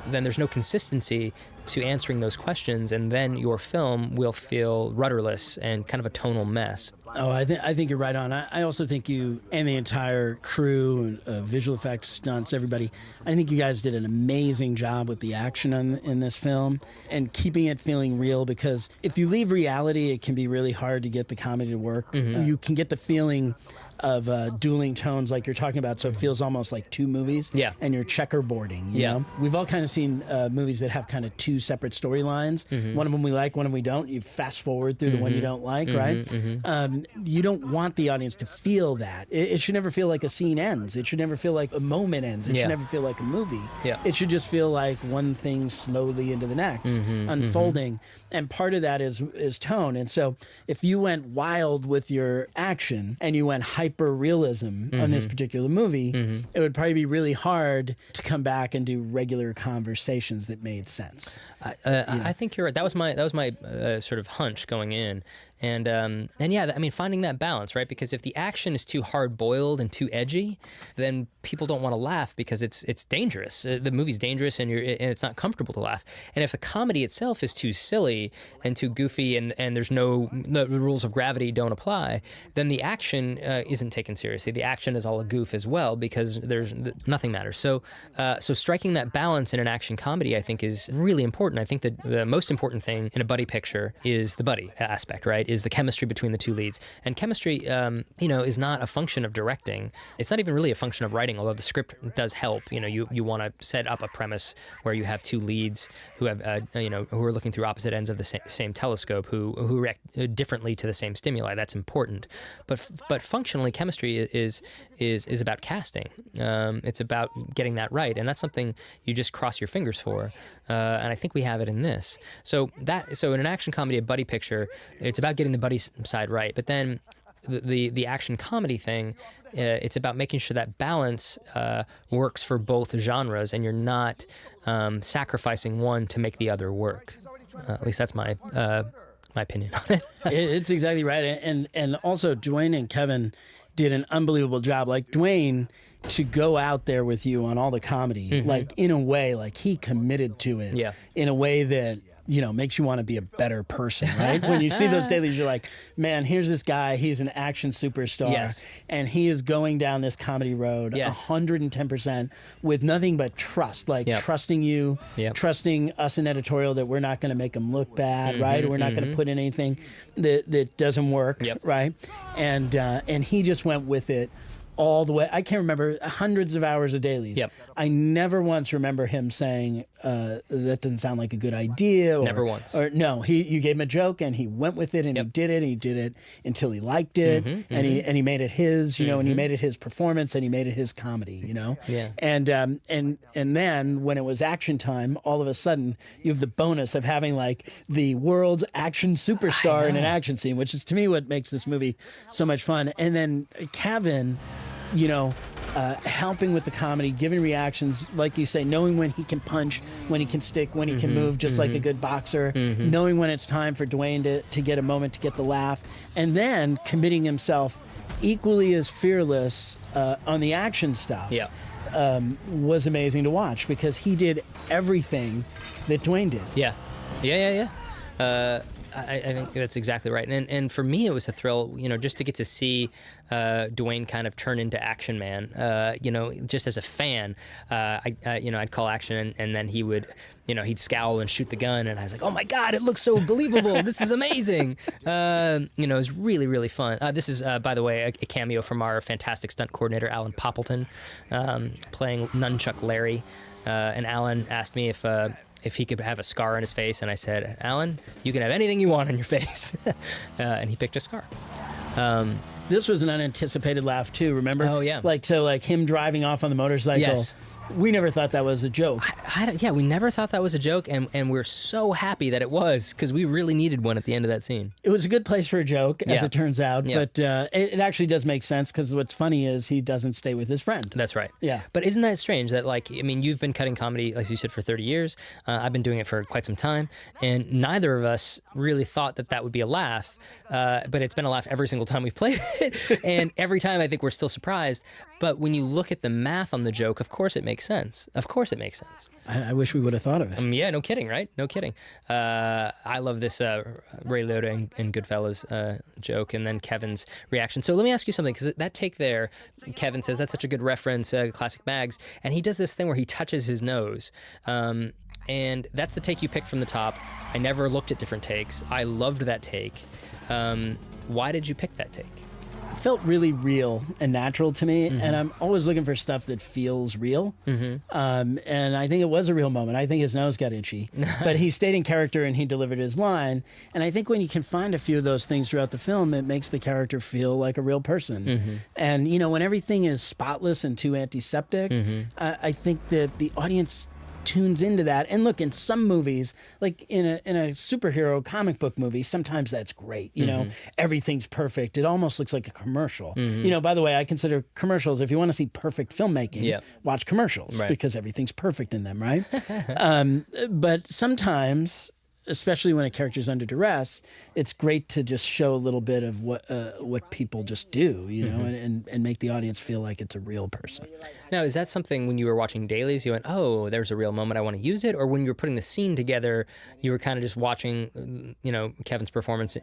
then there's no consistency to answering those questions, and then your film will feel rudderless and kind of a tonal mess. Oh, I think you're right on. I also think you and the entire crew, visual effects, stunts, everybody, I think you guys did an amazing job with the action in this film and keeping it feeling real, because if you leave reality, it can be really hard to get the comedy to work. Mm-hmm. You can get the feeling of dueling tones like you're talking about, so it feels almost like 2 movies. Yeah. And you're checkerboarding, you know? We've all kind of seen movies that have kind of 2 separate storylines. Mm-hmm. One of them we like, one of them we don't. You fast forward through the one you don't like, right? Mm-hmm. You don't want the audience to feel that. It should never feel like a scene ends. It should never feel like a moment ends. It should never feel like a movie. Yeah. It should just feel like one thing slowly into the next, unfolding. Mm-hmm. And part of that is tone. And so if you went wild with your action and you went hyper realism on this particular movie, it would probably be really hard to come back and do regular conversations that made sense. I think you're right. That was my sort of hunch going in. And yeah, I mean, finding that balance, right? Because if the action is too hard-boiled and too edgy, then people don't want to laugh because it's dangerous. The movie's dangerous, and it's not comfortable to laugh. And if the comedy itself is too silly and too goofy, and there's the rules of gravity don't apply, then the action isn't taken seriously. The action is all a goof as well, because nothing matters. So striking that balance in an action comedy, I think, is really important. I think that the most important thing in a buddy picture is the buddy aspect, right? Is the chemistry between the 2 leads. And chemistry, is not a function of directing. It's not even really a function of writing, although the script does help. You want to set up a premise where you have 2 leads who have, who are looking through opposite ends of the same telescope, who react differently to the same stimuli. That's important. But functionally, chemistry is about casting. It's about getting that right, and that's something you just cross your fingers for. And I think we have it in this. So in an action comedy, a buddy picture, it's about getting the buddy side right. But then the action comedy thing, it's about making sure that balance works for both genres, and you're not sacrificing one to make the other work. At least that's my opinion on it. It's exactly right. And also Dwayne and Kevin did an unbelievable job. Like Dwayne, to go out there with you on all the comedy, like in a way, like he committed to it in a way that, you know, makes you want to be a better person, right? When you see those dailies, you're like, man, here's this guy. He's an action superstar. And he is going down this comedy road 110% with nothing but trust, like trusting you, trusting us in editorial that we're not going to make him look bad, right? We're not going to put in anything that doesn't work, right? And he just went with it all the way. I can't remember hundreds of hours of dailies. I never once remember him saying that doesn't sound like a good idea. Never once. Or no, you gave him a joke and he went with it and he did it. He did it until he liked it, and he made it his. You know, and he made it his performance, and he made it his comedy. You know. And then when it was action time, all of a sudden you have the bonus of having like the world's action superstar in an action scene, which is to me what makes this movie so much fun. And then Kevin, you know, helping with the comedy, giving reactions, like you say, knowing when he can punch, when he can stick, when he can move, just like a good boxer, knowing when it's time for Dwayne to get a moment to get the laugh, and then committing himself equally as fearless on the action stuff was amazing to watch, because he did everything that Dwayne did. I think that's exactly right. And for me, it was a thrill, you know, just to get to see Dwayne kind of turn into action man. You know, just as a fan, I'd call action, and then he would, you know, he'd scowl and shoot the gun, and I was like, oh my God, it looks so believable. This is amazing. You know, it was really, really fun. This is, by the way, a cameo from our fantastic stunt coordinator, Alan Poppleton, playing Nunchuck Larry. And Alan asked me if he could have a scar on his face, and I said, Alan, you can have anything you want on your face. And he picked a scar. This was an unanticipated laugh too, remember? Oh, yeah. Like him driving off on the motorcycle. Yes. We never thought that was a joke. We never thought that was a joke, and we're so happy that it was, because we really needed one at the end of that scene. It was a good place for a joke, as it turns out, but it actually does make sense, because what's funny is he doesn't stay with his friend. That's right. Yeah. But isn't that strange that, like, I mean, you've been cutting comedy, like you said, for 30 years. I've been doing it for quite some time, and neither of us really thought that would be a laugh, but it's been a laugh every single time we've played it, and every time I think we're still surprised. But when you look at the math on the joke, of course it makes sense. Of course it makes sense. I wish we would have thought of it. Yeah, no kidding, right? No kidding. I love this Ray Liotta and Goodfellas joke, and then Kevin's reaction. So let me ask you something, because that take there, Kevin says, that's such a good reference, classic Mags, and he does this thing where he touches his nose. And that's the take you picked from the top. I never looked at different takes. I loved that take. Why did you pick that take? Felt really real and natural to me, and I'm always looking for stuff that feels real. And I think it was a real moment. I think his nose got itchy, but he stayed in character and he delivered his line. And I think when you can find a few of those things throughout the film, it makes the character feel like a real person. And you know, when everything is spotless and too antiseptic, I think that the audience tunes into that. And look, in some movies, like in a superhero comic book movie, sometimes that's great. You know, everything's perfect. It almost looks like a commercial. You know, by the way, I consider commercials, if you want to see perfect filmmaking, watch commercials, because everything's perfect in them, right? But sometimes, especially when a character's under duress, it's great to just show a little bit of what people just do, you know, and make the audience feel like it's a real person. Now, is that something when you were watching dailies, you went, oh, there's a real moment, I want to use it? Or when you were putting the scene together, you were kind of just watching, you know, Kevin's performance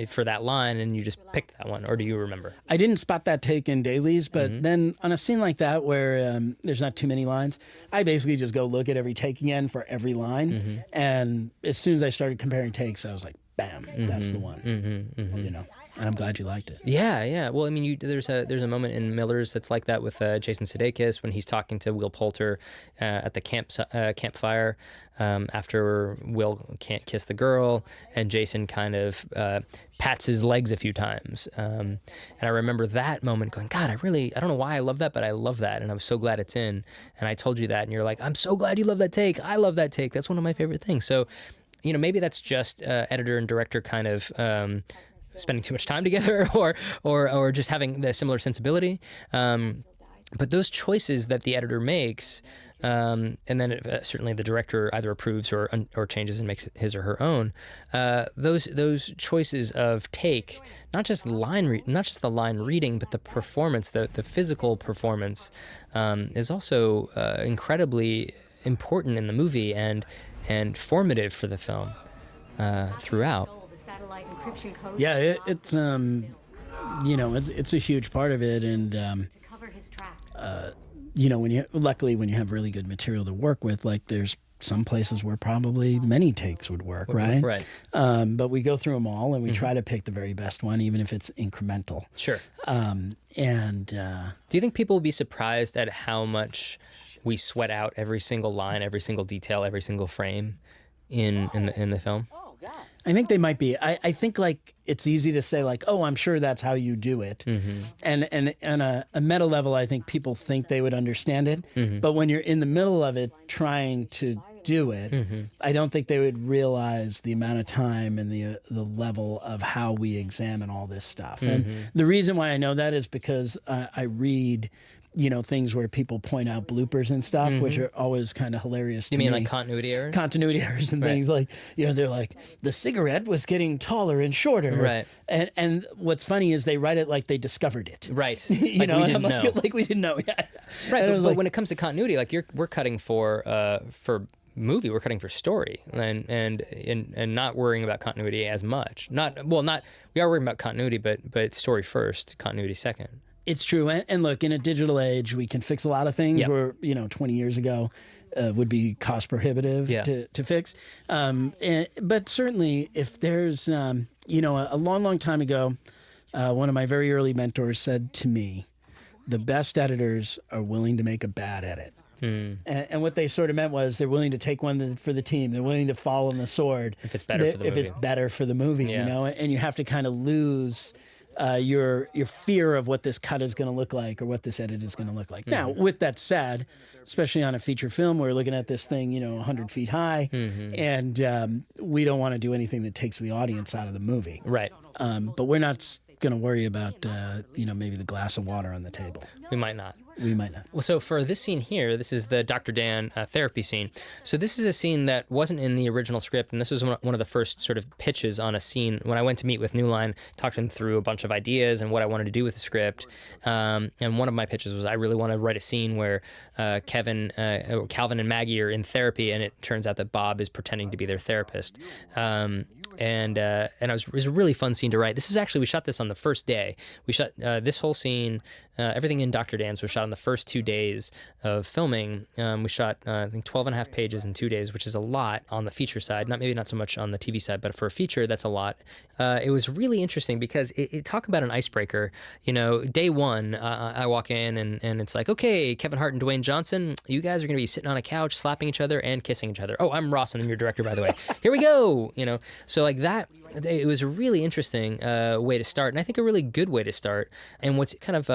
for that line, and you just picked that one? Or do you remember? I didn't spot that take in dailies, but then on a scene like that where there's not too many lines, I basically just go look at every take again for every line. And as soon as I started comparing takes, I was like, bam, that's the one. You know, and I'm glad you liked it. Yeah. Well, I mean, there's a moment in Miller's that's like that with Jason Sudeikis when he's talking to Will Poulter at the campfire after Will can't kiss the girl, and Jason kind of pats his legs a few times. And I remember that moment going, God, I don't know why I love that, but I love that, and I'm so glad it's in. And I told you that, and you're like, I'm so glad you love that take. I love that take. That's one of my favorite things. So, you know, maybe that's just editor and director kind of spending too much time together or just having the similar sensibility. But those choices that the editor makes, and then certainly the director either approves or changes and makes his or her own. Those choices of take, not just the line reading, but the performance, the physical performance, is also incredibly important in the movie and formative for the film throughout. Yeah, it's it's a huge part of it, and when you have really good material to work with, like there's some places where probably many takes would work, right? Right. But we go through them all, and we try to pick the very best one, even if it's incremental. Sure. Do you think people will be surprised at how much we sweat out every single line, every single detail, every single frame in the film? I think they might be. I think like it's easy to say like, oh, I'm sure that's how you do it. And on a meta level, I think people think they would understand it. But when you're in the middle of it trying to do it, I don't think they would realize the amount of time and the level of how we examine all this stuff. And the reason why I know that is because I read things where people point out bloopers and stuff, which are always kind of hilarious to me. You mean like continuity errors? Continuity errors and things like, they're like, the cigarette was getting taller and shorter. Right. And what's funny is they write it like they discovered it. Right. We didn't know. Like we didn't know. Yeah. Right, but when it comes to continuity, like we're cutting for movie, we're cutting for story, and not worrying about continuity as much. We are worrying about continuity, but story first, continuity second. It's true. And look, in a digital age, we can fix a lot of things where, 20 years ago would be cost prohibitive to fix. But certainly if there's, a long, long time ago, one of my very early mentors said to me, the best editors are willing to make a bad edit. And what they sort of meant was they're willing to take one for the team. They're willing to fall on the sword. If it's better for the movie. If it's better for the movie, and you have to kind of lose your fear of what this cut is going to look like or what this edit is going to look like. Now, with that said, especially on a feature film, we're looking at this thing, 100 feet high, and we don't want to do anything that takes the audience out of the movie. Right. But we're not going to worry about, maybe the glass of water on the table. We might not. Well, so for this scene here, this is the Dr. Dan therapy scene. So this is a scene that wasn't in the original script, and this was one of the first sort of pitches on a scene. When I went to meet with New Line, talked him through a bunch of ideas and what I wanted to do with the script. And one of my pitches was I really want to write a scene where Calvin and Maggie are in therapy, and it turns out that Bob is pretending to be their therapist. And it was a really fun scene to write. This was actually, we shot this on the first day. We shot this whole scene, everything in Dr. Dan's was shot on the first 2 days of filming. We shot, I think, 12 and a half pages in 2 days, which is a lot on the feature side. Maybe not so much on the TV side, but for a feature, that's a lot. It was really interesting because talk about an icebreaker. Day one, I walk in and it's like, okay, Kevin Hart and Dwayne Johnson, you guys are going to be sitting on a couch, slapping each other and kissing each other. Oh, I'm Rawson, I'm your director, by the way. Here we go. So like that, it was a really interesting way to start, and I think a really good way to start. And what's kind of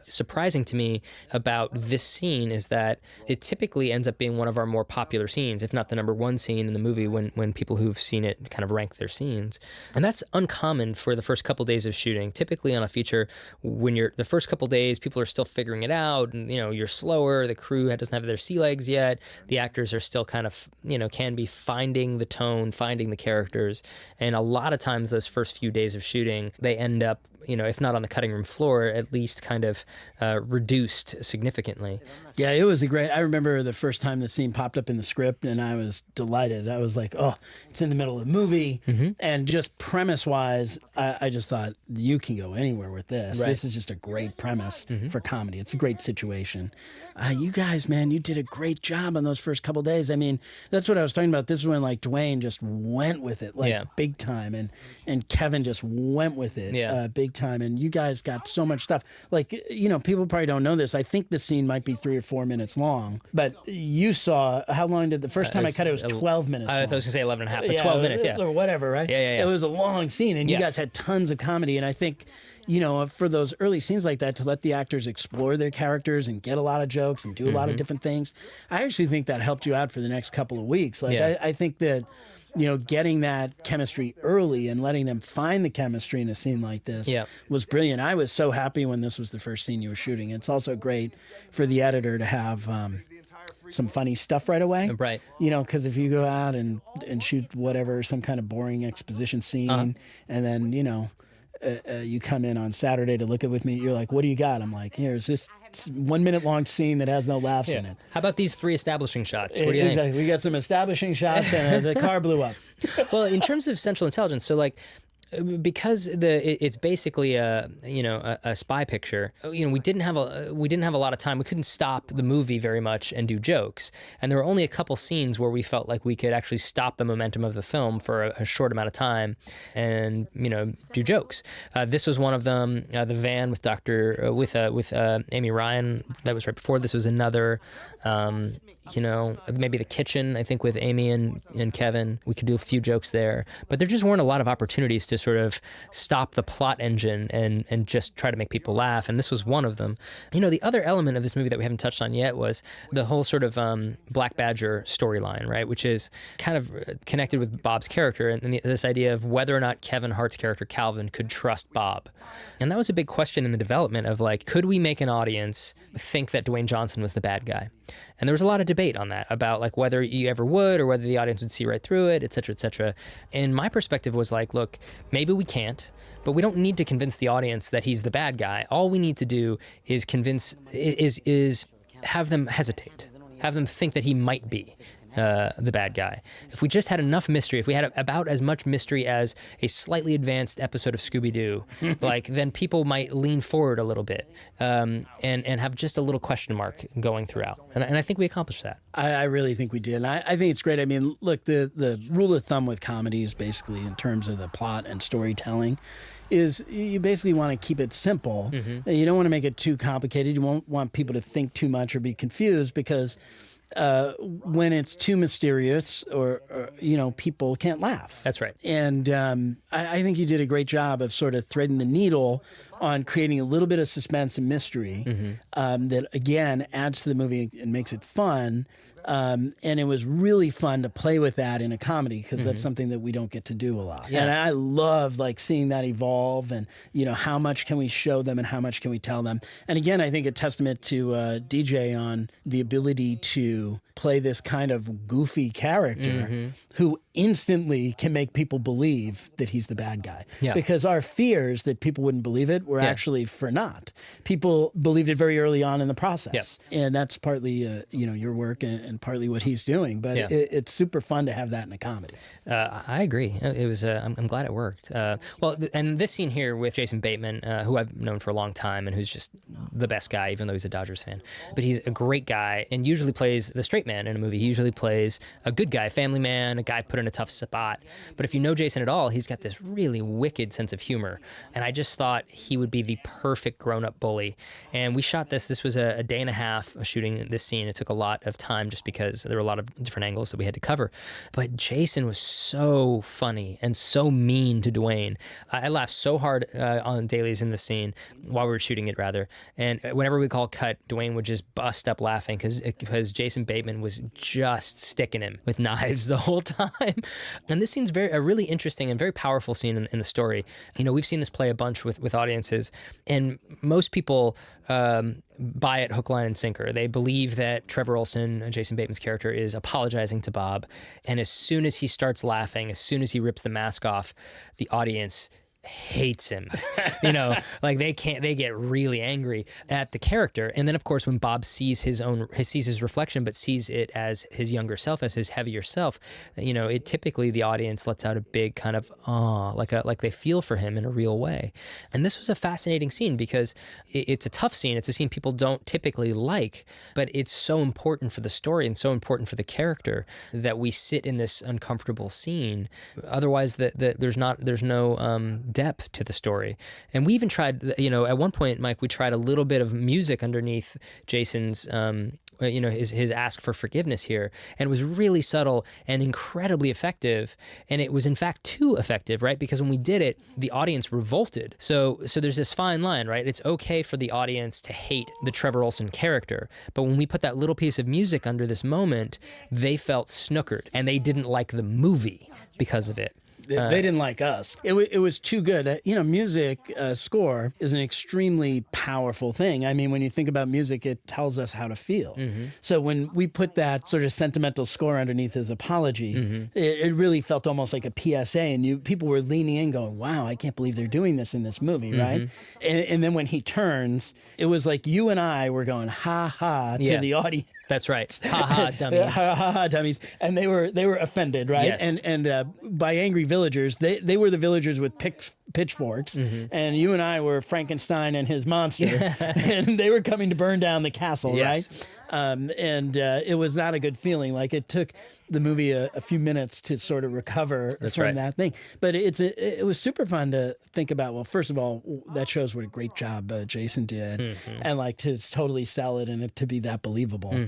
surprising to me about this scene is that it typically ends up being one of our more popular scenes, if not the number one scene in the movie when people who've seen it kind of rank their scenes. And that's uncommon for the first couple days of shooting. Typically on a feature, when you're the first couple days, people are still figuring it out, and you're slower, the crew doesn't have their sea legs yet, the actors are still kind of, can be finding the tone, finding the characters, and a lot of times those first few days of shooting, they end up, if not on the cutting room floor, at least kind of reduced significantly. Yeah, it was I remember the first time the scene popped up in the script, and I was delighted. I was like, oh, it's in the middle of the movie. And just premise-wise, I just thought, you can go anywhere with this. Right. This is just a great premise for comedy. It's a great situation. You guys, man, you did a great job on those first couple days. I mean, that's what I was talking about. This is when, like, Dwayne just went with it, big time. And Kevin just went with it, big time. And you guys got so much stuff. Like, people probably don't know this. I think the scene might be 3 or 4 minutes long, but you saw, how long did the first time I cut it was 12 minutes long. I was going to say 11 and a half, but 12 minutes, or whatever, right? Yeah. It was a long scene, and you guys had tons of comedy, and I think, for those early scenes like that, to let the actors explore their characters and get a lot of jokes and do a lot of different things, I actually think that helped you out for the next couple of weeks. Like, I think that getting that chemistry early and letting them find the chemistry in a scene like this was brilliant. I was so happy when this was the first scene you were shooting. It's also great for the editor to have some funny stuff right away. Right. Because if you go out and shoot whatever, some kind of boring exposition scene, and then, you come in on Saturday to look at with me, you're like, what do you got? I'm like, here's this 1 minute long scene that has no laughs in it. How about these 3 establishing shots? What do you Exactly. think? We got some establishing shots and the car blew up. Well, in terms of Central Intelligence, so like, because it's basically a spy picture. We didn't have a lot of time. We couldn't stop the movie very much and do jokes. And there were only a couple scenes where we felt like we could actually stop the momentum of the film for a short amount of time and do jokes. This was one of them. The van with with Amy Ryan, that was right before. This was another. Maybe the kitchen, I think, with Amy and Kevin. We could do a few jokes there. But there just weren't a lot of opportunities to sort of stop the plot engine and just try to make people laugh. And this was one of them. The other element of this movie that we haven't touched on yet was the whole sort of Black Badger storyline, right? Which is kind of connected with Bob's character and this idea of whether or not Kevin Hart's character, Calvin, could trust Bob. And that was a big question in the development of like, could we make an audience think that Dwayne Johnson was the bad guy? And there was a lot of debate on that about like whether you ever would or whether the audience would see right through it, et cetera, et cetera. And my perspective was like, look, maybe we can't, but we don't need to convince the audience that he's the bad guy. All we need to do is is have them hesitate, have them think that he might be the bad guy. If we just had enough mystery, if we had about as much mystery as a slightly advanced episode of Scooby-Doo, then people might lean forward a little bit and have just a little question mark going throughout. And I think we accomplished that. I really think we did. And I think it's great. I mean, look, the rule of thumb with comedies, basically, in terms of the plot and storytelling, is you basically want to keep it simple. Mm-hmm. You don't want to make it too complicated. You won't want people to think too much or be confused because when it's too mysterious or people can't laugh. That's right. And I think you did a great job of sort of threading the needle on creating a little bit of suspense and mystery that, again, adds to the movie and makes it fun. And it was really fun to play with that in a comedy because that's something that we don't get to do a lot. Yeah. And I love seeing that evolve and, how much can we show them and how much can we tell them. And again, I think a testament to DJ on the ability to play this kind of goofy character who instantly can make people believe that he's the bad guy. Yeah. Because our fears that people wouldn't believe it were actually for naught. People believed it very early on in the process. Yeah. And that's partly, your work and partly what he's doing. But it's super fun to have that in a comedy. I agree. It was. I'm glad it worked. And this scene here with Jason Bateman, who I've known for a long time and who's just the best guy, even though he's a Dodgers fan. But he's a great guy and usually plays the straight man in a movie. He usually plays a good guy, family man, a guy put in a tough spot. But if you know Jason at all, he's got this really wicked sense of humor. And I just thought he would be the perfect grown-up bully. And we shot this. This was a day and a half of shooting this scene. It took a lot of time just because there were a lot of different angles that we had to cover. But Jason was so funny and so mean to Dwayne. I laughed so hard on dailies in the scene while we were shooting it, rather. And whenever we call cut, Dwayne would just bust up laughing because Jason Bateman was just sticking him with knives the whole time. And this scene's a really interesting and very powerful scene in the story. We've seen this play a bunch with audiences, and most people buy it hook, line, and sinker. They believe that Trevor Olson, Jason Bateman's character, is apologizing to Bob. And as soon as he starts laughing, as soon as he rips the mask off, the audience hates him. They get really angry at the character. And then of course when Bob sees his reflection but sees it as his younger self, as his heavier self, it typically the audience lets out a big kind of like they feel for him in a real way. And this was a fascinating scene because it's a tough scene. It's a scene people don't typically like, but it's so important for the story and so important for the character that we sit in this uncomfortable scene. Otherwise there's no depth to the story. And we even tried, at one point, Mike, we tried a little bit of music underneath Jason's, his ask for forgiveness here. And it was really subtle and incredibly effective. And it was, in fact, too effective, right? Because when we did it, the audience revolted. So there's this fine line, right? It's okay for the audience to hate the Trevor Olsen character. But when we put that little piece of music under this moment, they felt snookered and they didn't like the movie because of it. They didn't like us. It was too good. Music score is an extremely powerful thing. I mean, when you think about music, it tells us how to feel. So when we put that sort of sentimental score underneath his apology, it really felt almost like a PSA, and people were leaning in going, wow, I can't believe they're doing this in this movie, right? And then when he turns, it was like you and I were going, ha ha, to the audience. That's right. Ha ha, dummies. Ha ha, dummies. And they were offended, right? Yes. And by angry villagers, they were the villagers with pitchforks, and you and I were Frankenstein and his monster, and they were coming to burn down the castle, right? It was not a good feeling. Like, it took the movie a few minutes to sort of recover from that thing. But it was super fun to think about. Well, first of all, that shows what a great job Jason did, and like to totally sell it and it to be that believable.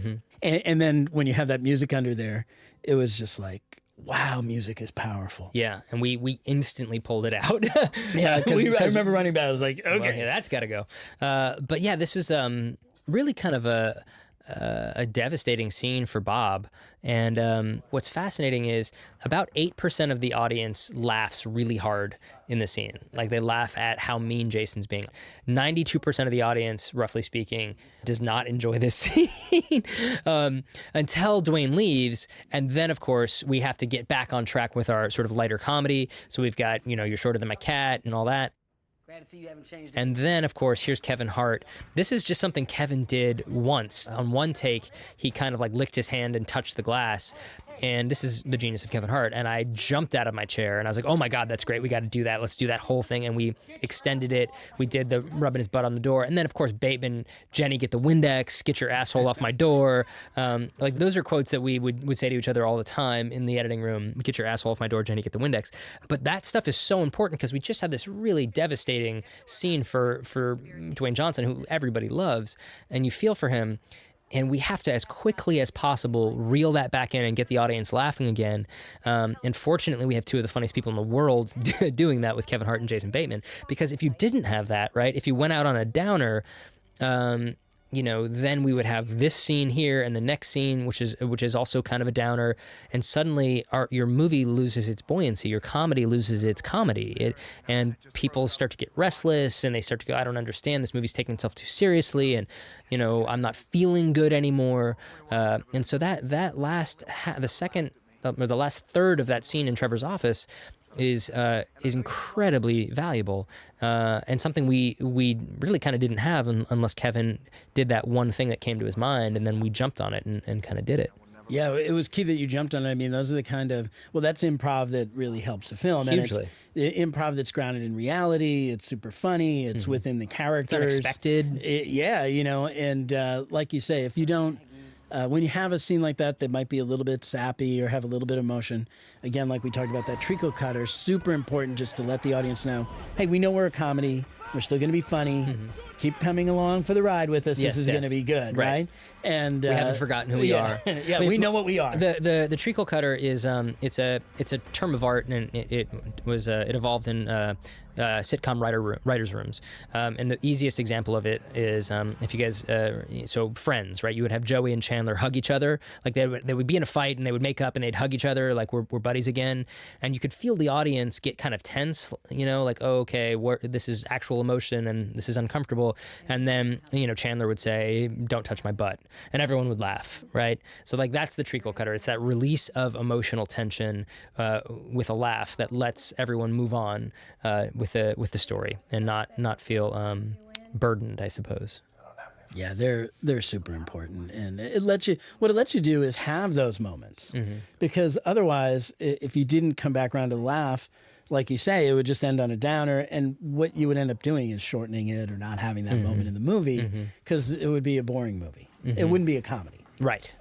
And then when you have that music under there, it was just like, wow, music is powerful. Yeah, and we instantly pulled it out. I remember running back. I was like, okay, well, that's got to go. But yeah, this was really kind of a devastating scene for Bob. And what's fascinating is about 8% of the audience laughs really hard in the scene. Like, they laugh at how mean Jason's being. 92% of the audience, roughly speaking, does not enjoy this scene until Dwayne leaves. And then, of course, we have to get back on track with our sort of lighter comedy. So we've got, You're Shorter Than My Cat and all that. Glad to see you haven't changed. And then, of course, here's Kevin Hart. This is just something Kevin did once. On one take, he kind of like licked his hand and touched the glass. And this is the genius of Kevin Hart. And I jumped out of my chair and I was like, oh my God, that's great. We got to do that. Let's do that whole thing. And we extended it. We did the rubbing his butt on the door. And then, of course, Bateman, Jenny, get the Windex, get your asshole off my door. Like, those are quotes that we would say to each other all the time in the editing room. Get your asshole off my door, Jenny, get the Windex. But that stuff is so important because we just had this really devastating scene for Dwayne Johnson, who everybody loves, and you feel for him. And we have to, as quickly as possible, reel that back in and get the audience laughing again. And fortunately, we have two of the funniest people in the world doing that with Kevin Hart and Jason Bateman. Because if you didn't have that, right, if you went out on a downer, then we would have this scene here and the next scene, which is also kind of a downer, and suddenly your movie loses its buoyancy, your comedy loses its comedy, and people start to get restless and they start to go, I don't understand, this movie's taking itself too seriously, and I'm not feeling good anymore, and so that last the last third of that scene in Trevor's office is incredibly valuable, and something we really kind of didn't have unless Kevin did that one thing that came to his mind, and then we jumped on it and kind of did it. Yeah, it was key that you jumped on it. I mean, those are the kind of, that's improv that really helps a film. Hugely. And it's improv that's grounded in reality. It's super funny. It's within the characters. It's unexpected. And like you say, if you don't, when you have a scene like that might be a little bit sappy or have a little bit of emotion, again, like we talked about that treacle cutter, super important just to let the audience know, hey, we know we're a comedy. We're still going to be funny. Keep coming along for the ride with us. This is going to be good, right? And we haven't forgotten who we are. Yeah, we know what we are. The treacle cutter is it's a term of art, and it evolved in sitcom writers' rooms. And the easiest example of it is if you guys so Friends, right? You would have Joey and Chandler hug each other, like they would be in a fight and they would make up and they'd hug each other like we're buddies again, and you could feel the audience get kind of tense, like, oh, okay, this is actual emotion and this is uncomfortable, and then Chandler would say, don't touch my butt, and everyone would laugh, right? So like that's the treacle cutter. It's that release of emotional tension with a laugh that lets everyone move on with the story and not feel burdened, I suppose. Yeah, they're super important, and what it lets you do is have those moments, because otherwise, if you didn't come back around to laugh, like you say, it would just end on a downer, and what you would end up doing is shortening it or not having that moment in the movie, because it would be a boring movie. It wouldn't be a comedy. Right.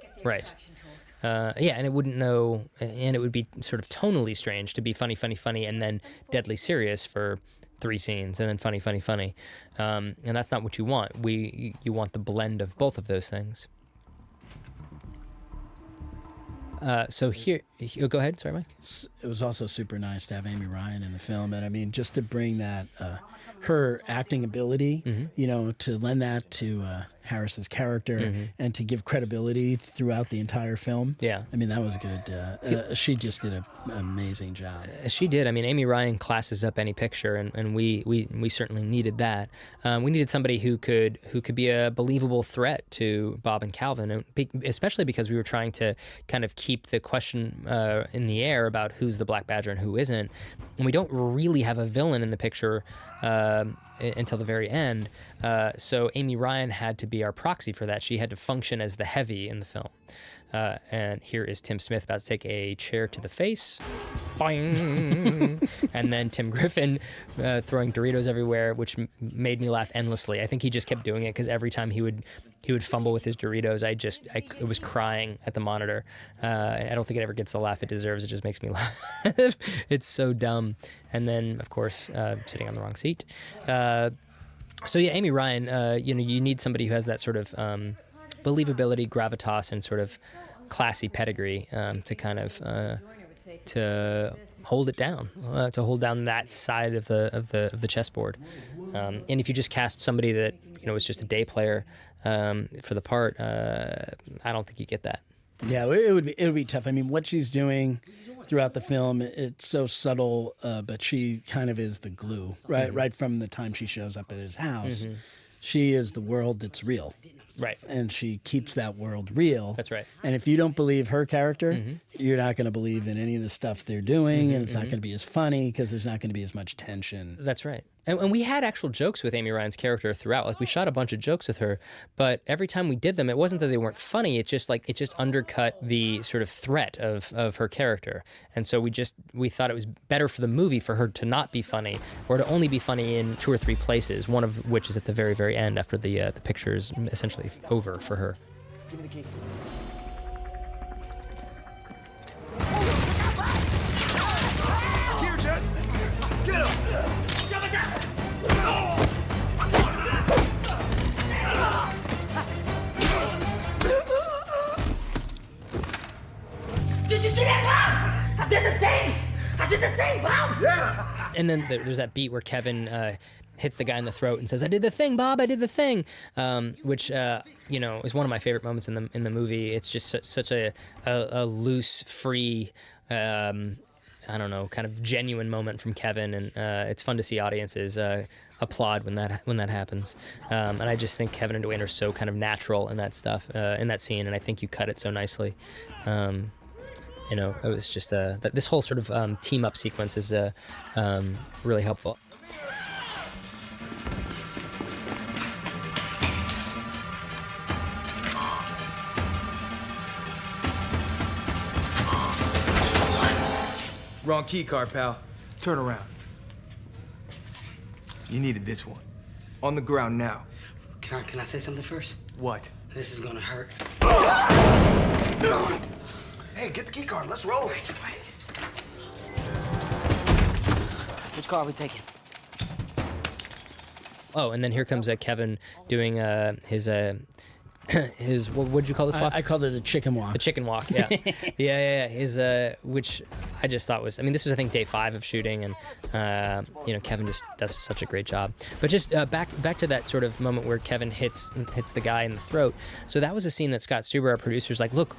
and it wouldn't know, and it would be sort of tonally strange to be funny, funny, funny, and then deadly serious for 3 scenes, and then funny, funny, funny, and that's not what you want. You want the blend of both of those things. So here, go ahead. Sorry, Mike. It was also super nice to have Amy Ryan in the film, and I mean, just to bring that her acting ability, to lend that to Harris's character and to give credibility throughout the entire film. Yeah, I mean, that was good. She just did an amazing job. She did. I mean, Amy Ryan classes up any picture, and we certainly needed that. We needed somebody who could be a believable threat to Bob and Calvin, and especially because we were trying to kind of keep the question in the air about who's the Black Badger and who isn't. And we don't really have a villain in the picture until the very end. So Amy Ryan had to be our proxy for that. She had to function as the heavy in the film. And here is Tim Smith about to take a chair to the face. Boing! And then Tim Griffin throwing Doritos everywhere, which made me laugh endlessly. I think he just kept doing it because every time he would fumble with his Doritos, I was crying at the monitor. I don't think it ever gets the laugh it deserves. It just makes me laugh. It's so dumb. And then, of course, sitting on the wrong seat. So yeah, Amy Ryan, you need somebody who has that sort of believability, gravitas, and sort of classy pedigree to kind of to hold it down, to hold down that side of the chessboard. And if you just cast somebody that was just a day player for the part, I don't think you get that. Yeah, it would be tough. I mean, what she's doing throughout the film, it's so subtle, but she kind of is the glue, right? Mm-hmm. Right from the time she shows up at his house, she is the world that's real. Right. And she keeps that world real. That's right. And if you don't believe her character, you're not going to believe in any of the stuff they're doing, and it's not going to be as funny because there's not going to be as much tension. That's right. And we had actual jokes with Amy Ryan's character throughout. Like, we shot a bunch of jokes with her, but every time we did them, it wasn't that they weren't funny. It just undercut the sort of threat of her character. And so we thought it was better for the movie for her to not be funny, or to only be funny in 2 or 3 places, one of which is at the very, very end after the picture is essentially over for her. Give me the key. Here, Jet! Get him! Jump it down! Did you see that, Bob? I did the thing, Bob! Yeah! And then there's that beat where Kevin hits the guy in the throat and says, "I did the thing, Bob. I did the thing," which is one of my favorite moments in the movie. It's just such a loose, free, I don't know, kind of genuine moment from Kevin, and it's fun to see audiences applaud when that happens. And I just think Kevin and Dwayne are so kind of natural in that stuff, in that scene, and I think you cut it so nicely. It was just this whole sort of team up sequence is really helpful. Wrong key card, pal. Turn around. You needed this one. On the ground now. Can I say something first? What? This is gonna hurt. Hey, get the key card. Let's roll. Wait. Which car are we taking? Oh, and then here comes Kevin doing his what'd you call this walk? I called it a chicken walk. The chicken walk, yeah. yeah. His which I just thought was, I mean, this was I think day 5 of shooting, and Kevin just does such a great job. But just back to that sort of moment where Kevin hits the guy in the throat. So that was a scene that Scott Stuber, our producer, is like, look,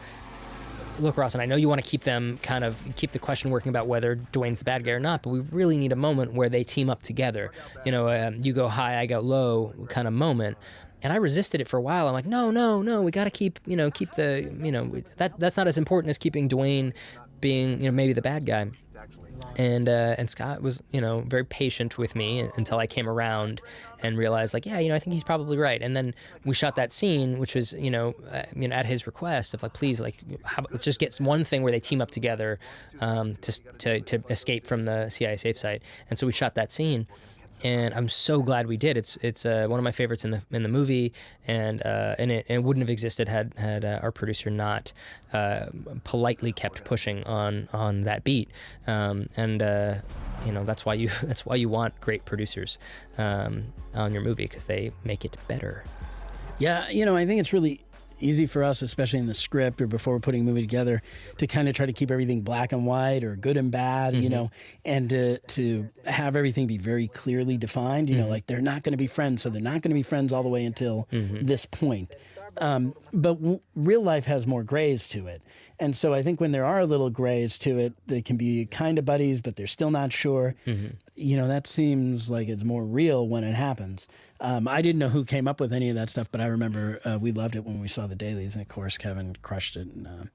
Rawson, I know you want to keep the question working about whether Dwayne's the bad guy or not, but we really need a moment where they team up together. You go high, I go low kind of moment. And I resisted it for a while. I'm like, no, we got to keep the, that's not as important as keeping Dwayne being, maybe the bad guy. And Scott was, very patient with me until I came around and realized, like, I think he's probably right. And then we shot that scene, which was, at his request of like, please, like, let's just get one thing where they team up together to escape from the CIA safe site. And so we shot that scene. I'm so glad we did. It's one of my favorites in the movie, and it wouldn't have existed had our producer not politely kept pushing on that beat. That's why you want great producers on your movie, because they make it better. Yeah, I think it's really easy for us, especially in the script or before we're putting a movie together, to kind of try to keep everything black and white or good and bad, and to have everything be very clearly defined. Like they're not going to be friends, so they're not going to be friends all the way until this point. But real life has more grays to it. And so I think when there are little grays to it, they can be kind of buddies, but they're still not sure. That seems like it's more real when it happens. I didn't know who came up with any of that stuff, but I remember we loved it when we saw the dailies. And of course, Kevin crushed it. And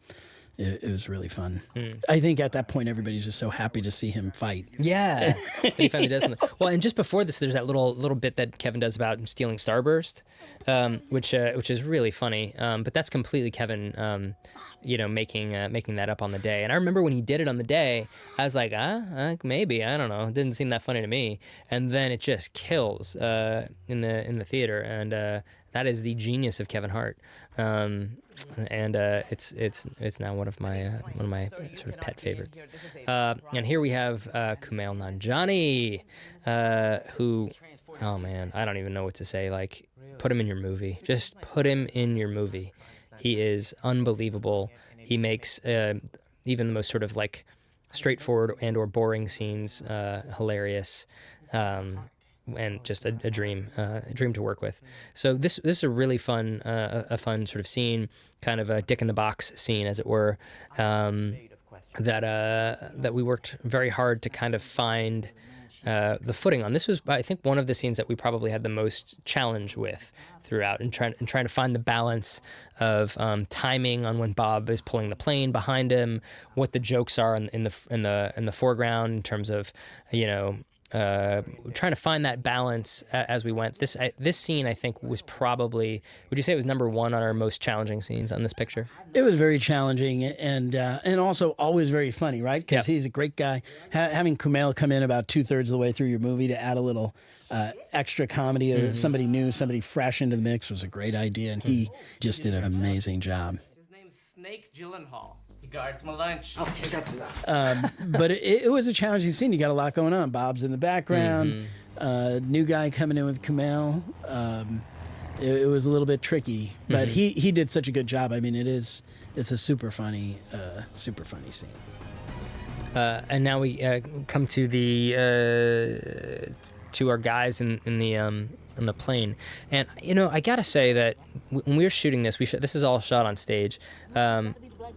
it was really fun. I think at that point, everybody's just so happy to see him fight. Yeah, he finally does something. Well, and just before this, there's that little bit that Kevin does about him stealing Starburst, which is really funny. But that's completely Kevin, making that up on the day. And I remember when he did it on the day, I was like, maybe, I don't know, it didn't seem that funny to me. And then it just kills in the theater, and that is the genius of Kevin Hart. It's now one of my sort of pet favorites. And here we have Kumail Nanjiani, who, oh man, I don't even know what to say. Like, put him in your movie. Just put him in your movie. He is unbelievable. He makes even the most sort of like straightforward and or boring scenes hilarious. And just a dream to work with. So this is a really fun sort of scene, kind of a Dick in the Box scene, as it were, that we worked very hard to kind of find the footing on. This was, I think, one of the scenes that we probably had the most challenge with throughout, and trying to find the balance of timing on when Bob is pulling the plane behind him, what the jokes are in the foreground in terms of trying to find that balance as we went. This scene, I think, was probably, would you say it was number one on our most challenging scenes on this picture? It was very challenging and also always very funny, right? Because he's a great guy. Having Kumail come in about 2/3 of the way through your movie to add a little extra comedy, somebody new, somebody fresh into the mix was a great idea, and he just did an amazing job. His name's Snake Gyllenhaal. He guards my lunch. Okay, that's enough. But it was a challenging scene. You got a lot going on. Bob's in the background. New guy coming in with Kumail. It was a little bit tricky, but he did such a good job. I mean, it's a super funny scene. And now we come to to our guys in the plane, and I gotta say that when we were shooting this, this is all shot on stage.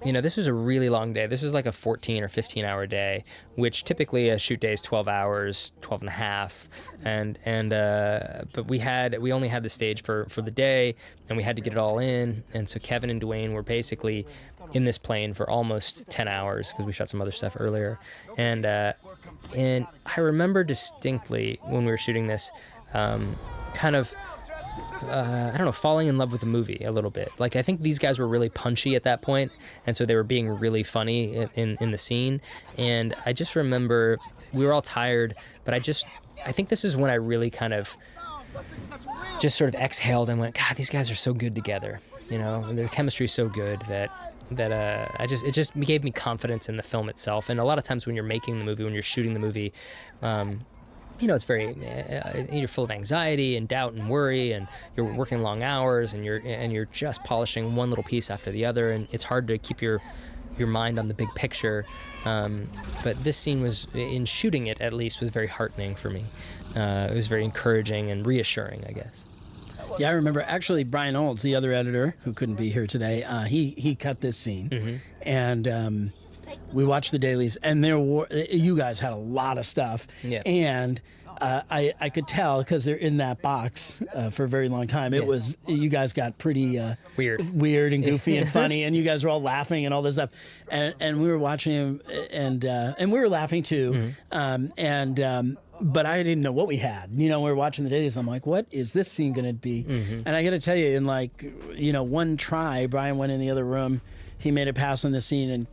This was a really long day. This was like a 14 or 15 hour day, which typically a shoot day is 12 hours, 12 and a half. But we only had the stage for the day, and we had to get it all in. And so Kevin and Dwayne were basically in this plane for almost 10 hours because we shot some other stuff earlier. And I remember distinctly when we were shooting this, kind of, I don't know, falling in love with the movie a little bit. Like, I think these guys were really punchy at that point, and so they were being really funny in the scene. And I just remember we were all tired, but I think this is when I really kind of just sort of exhaled and went, God, these guys are so good together. Their chemistry is so good that it just gave me confidence in the film itself. And a lot of times when you're making the movie, when you're shooting the movie, it's very, you're full of anxiety and doubt and worry, and you're working long hours, and you're just polishing one little piece after the other, and it's hard to keep your mind on the big picture. But this scene was, in shooting it at least, was very heartening for me. It was very encouraging and reassuring, I guess. Yeah, I remember actually Brian Olds, the other editor who couldn't be here today, he cut this scene, and we watched the dailies, and you guys had a lot of stuff, and I could tell because they're in that box for a very long time. It was, you guys got pretty weird and goofy and funny, and you guys were all laughing and all this stuff, and we were watching him, and we were laughing too, but I didn't know what we had. We were watching the dailies. I'm like, what is this scene going to be? And I got to tell you, in one try, Brian went in the other room. He made a pass on the scene, and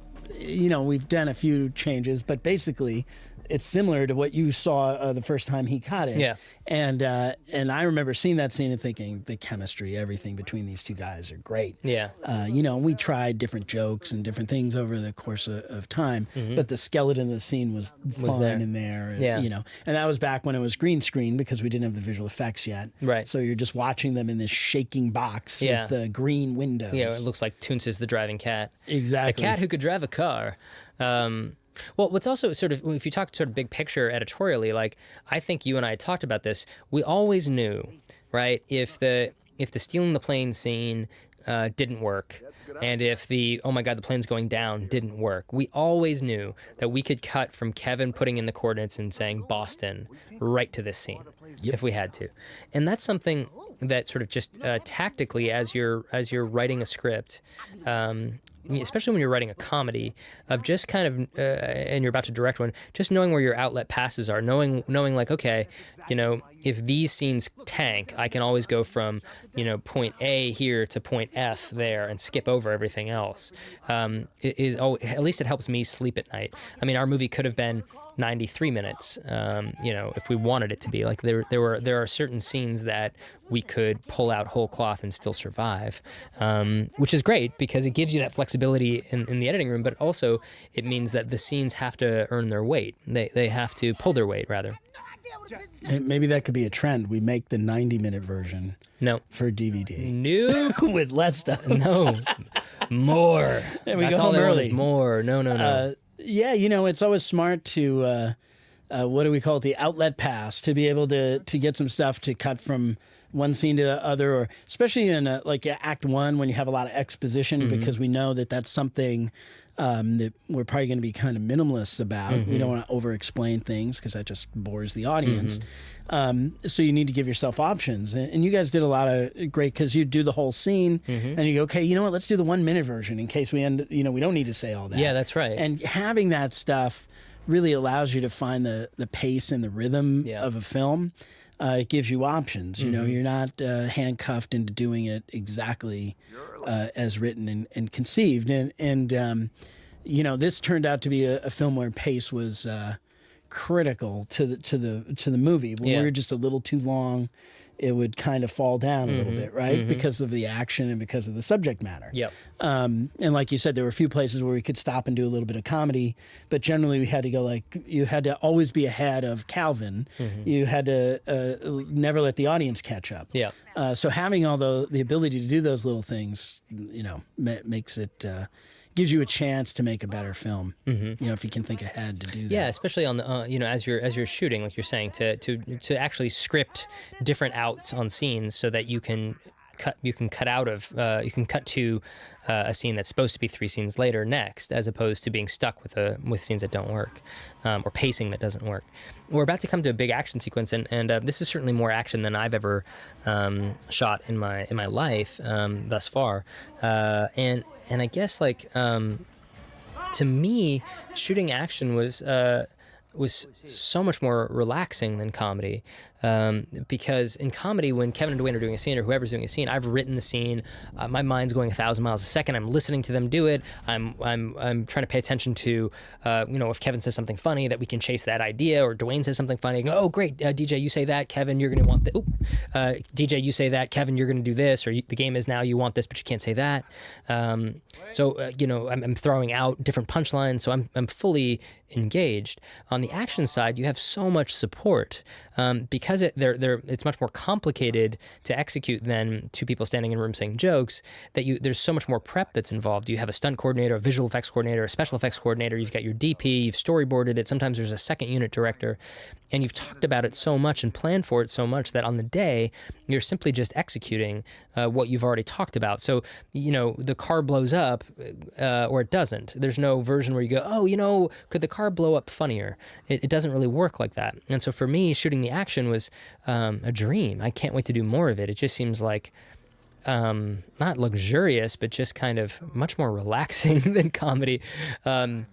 we've done a few changes, but basically it's similar to what you saw the first time he caught it. Yeah. And I remember seeing that scene and thinking the chemistry, everything between these two guys are great. Yeah. We tried different jokes and different things over the course of time, but the skeleton of the scene was fine there. in there. Yeah. And that was back when it was green screen because we didn't have the visual effects yet. Right. So you're just watching them in this shaking box with the green windows. Yeah, it looks like Toonces the driving cat. Exactly. A cat who could drive a car. Well, what's also sort of, if you talk sort of big picture editorially, like I think you and I talked about this, we always knew, right, if the stealing the plane scene didn't work, and if the, oh my God, the plane's going down didn't work, we always knew that we could cut from Kevin putting in the coordinates and saying Boston right to this scene if we had to. And that's something that sort of just tactically, as you're writing a script, especially when you're writing a comedy, of just kind of, and you're about to direct one, just knowing where your outlet passes are, knowing like, okay, if these scenes tank, I can always go from, point A here to point F there and skip over everything else. At least it helps me sleep at night. I mean, our movie could have been 93 minutes, if we wanted it to be. Like there are certain scenes that we could pull out whole cloth and still survive, which is great because it gives you that flexibility in the editing room, but also it means that the scenes have to earn their weight. They have to pull their weight, rather. And maybe that could be a trend. We make the 90-minute version for DVD. Nope. With less stuff. No. More. And we That's go all home there early. was. More. No. Yeah, it's always smart to, what do we call it, the outlet pass, to be able to get some stuff to cut from one scene to the other, or especially in Act 1 when you have a lot of exposition, because we know that that's something that we're probably going to be kind of minimalist about. We don't want to over-explain things because that just bores the audience. So you need to give yourself options. And you guys did a lot of great, because you do the whole scene and you go, okay, you know what, let's do the 1-minute version in case we we don't need to say all that. Yeah, that's right. And having that stuff really allows you to find the pace and the rhythm of a film. It gives you options. You're not handcuffed into doing it exactly as written and conceived. And this turned out to be a film where pace was critical to the movie. When we were just a little too long, it would kind of fall down a little bit, right? Because of the action and because of the subject matter. Yep. And like you said, there were a few places where we could stop and do a little bit of comedy, but generally we had to go you had to always be ahead of Calvin. You had to never let the audience catch up. Yeah. So having all the ability to do those little things, makes it gives you a chance to make a better film. If you can think ahead to do that. Yeah, especially on the as you're shooting, like you're saying, to actually script different outs on scenes so that you can cut to a scene that's supposed to be 3 scenes later next, as opposed to being stuck with scenes that don't work, or pacing that doesn't work. We're about to come to a big action sequence, and this is certainly more action than I've ever shot in my life thus far, and I guess to me, shooting action was so much more relaxing than comedy, because in comedy, when Kevin and Dwayne are doing a scene, or whoever's doing a scene, I've written the scene, my mind's going 1,000 miles a second. I'm listening to them do it. I'm trying to pay attention to, if Kevin says something funny, that we can chase that idea, or Dwayne says something funny, I go, oh great, DJ, you say that, Kevin, you're going to want that. DJ, you say that, Kevin, you're going to do this, or the game is now you want this, but you can't say that. So I'm throwing out different punchlines, so I'm fully engaged. On the action side, you have so much support, because it's much more complicated to execute than 2 people standing in a room saying jokes, that there's so much more prep that's involved. You have a stunt coordinator, a visual effects coordinator, a special effects coordinator, you've got your DP, you've storyboarded it, sometimes there's a second unit director, and you've talked about it so much and planned for it so much that on the day, you're simply just executing what you've already talked about. So, the car blows up, or it doesn't. There's no version where you go, oh, could the car blow up funnier? It doesn't really work like that. And so for me, shooting the action was a dream. I can't wait to do more of it. It just seems like not luxurious, but just kind of much more relaxing than comedy. But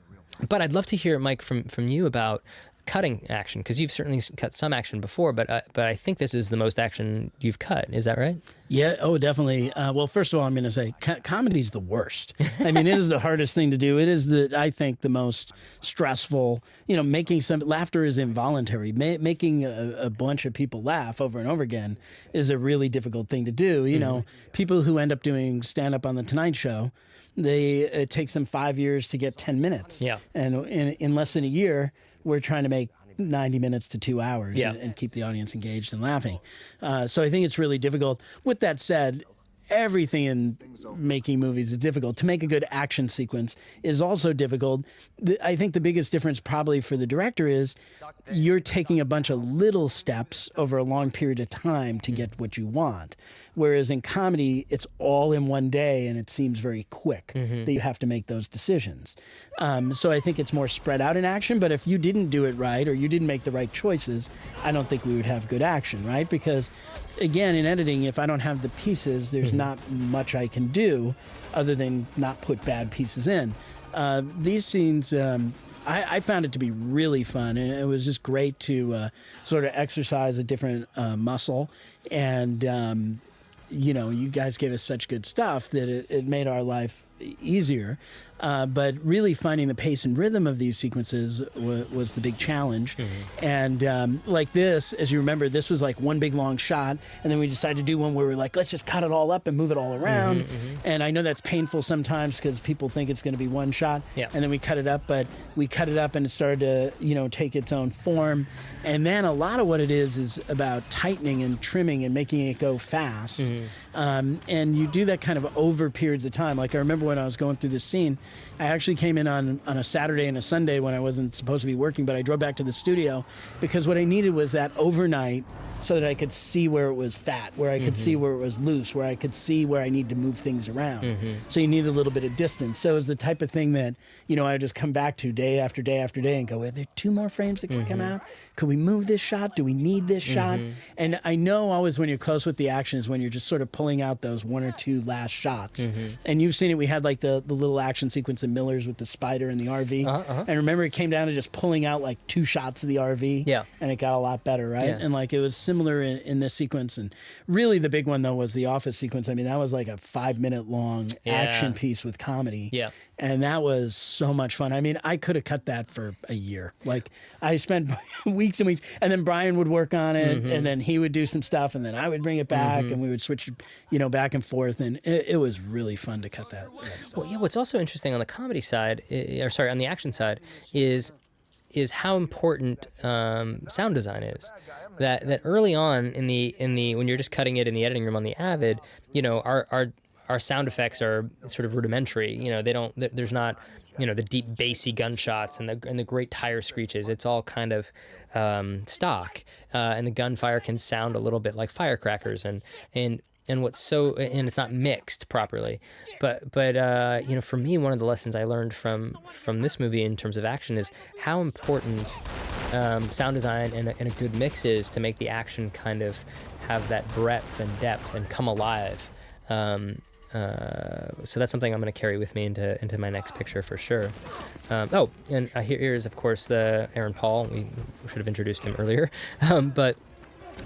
I'd love to hear, Mike, from you about cutting action? Because you've certainly cut some action before, but I think this is the most action you've cut. Is that right? Yeah. Oh, definitely. Well, first of all, I'm going to say comedy's the worst. I mean, it is the hardest thing to do. It is I think, the most stressful. Making laughter is involuntary. Making a bunch of people laugh over and over again is a really difficult thing to do. People who end up doing stand up on the Tonight Show, it takes them 5 years to get 10 minutes. Yeah. And in less than a year, we're trying to make 90 minutes to 2 hours Yeah. and keep the audience engaged and laughing. So I think it's really difficult. With that said, everything in making movies is difficult. To make a good action sequence is also difficult. I think the biggest difference probably for the director is you're taking a bunch of little steps over a long period of time to get what you want. Whereas in comedy, it's all in one day and it seems very quick that you have to make those decisions. So I think it's more spread out in action, but if you didn't do it right or you didn't make the right choices, I don't think we would have good action, right? Because again, in editing, if I don't have the pieces, there's not much I can do other than not put bad pieces in. These scenes, I found it to be really fun, and it was just great to sort of exercise a different muscle. And, you guys gave us such good stuff that it made our life easier. But really finding the pace and rhythm of these sequences was the big challenge. And like this, as you remember, this was like one big long shot. And then we decided to do one where we're like, let's just cut it all up and move it all around. And I know that's painful sometimes because people think it's going to be one shot. Yeah. And then we cut it up, but we cut it up and it started to, take its own form. And then a lot of what it is about tightening and trimming and making it go fast. And you do that kind of over periods of time. Like I remember when I was going through this scene, I actually came in on a Saturday and a Sunday when I wasn't supposed to be working, but I drove back to the studio because what I needed was that overnight so that I could see where it was fat, where I could see where it was loose, where I could see where I need to move things around. So you need a little bit of distance. So it's the type of thing that, I would just come back to day after day after day and go, are there 2 more frames that could come out? Could we move this shot? Do we need this shot? And I know always when you're close with the action is when you're just sort of pulling out those 1 or 2 last shots. And you've seen it. We had like the little action sequence in Miller's with the spider and the RV. And remember, it came down to just pulling out like 2 shots of the RV. Yeah. And it got a lot better, right? Yeah. And like it was similar in this sequence. And really the big one, though, was the office sequence. I mean, that was like a 5-minute long action piece with comedy. Yeah. And that was so much fun. I mean, I could have cut that for a year. Like, I spent weeks and weeks, and then Brian would work on it, and then he would do some stuff, and then I would bring it back, and we would switch, back and forth, and it was really fun to cut that stuff. Well, yeah. What's also interesting on the comedy side, on the action side, is how important sound design is. That early on in the when you're just cutting it in the editing room on the Avid, our sound effects are sort of rudimentary. There's not, the deep bassy gunshots and the great tire screeches. It's all kind of stock, and the gunfire can sound a little bit like firecrackers, and it's not mixed properly. But for me, one of the lessons I learned from this movie in terms of action is how important sound design and a good mix is to make the action kind of have that breadth and depth and come alive. So that's something I'm going to carry with me into my next picture for sure. And here is, of course, the Aaron Paul. We should have introduced him earlier. But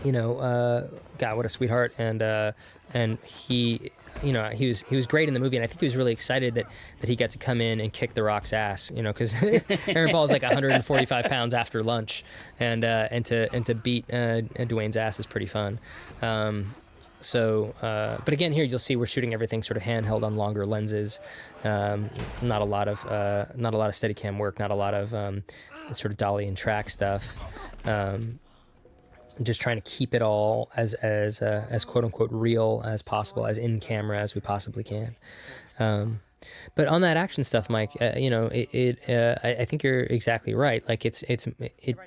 God, what a sweetheart. And he was great in the movie, and I think he was really excited that he got to come in and kick The Rock's ass, because Aaron Paul is like 145 pounds after lunch, and to beat Dwayne's ass is pretty fun. But again, here you'll see we're shooting everything sort of handheld on longer lenses. Not a lot of Steadicam work, not a lot of sort of dolly and track stuff. Just trying to keep it all as quote unquote real as possible, as in camera as we possibly can. But on that action stuff, Mike, I think you're exactly right. Like it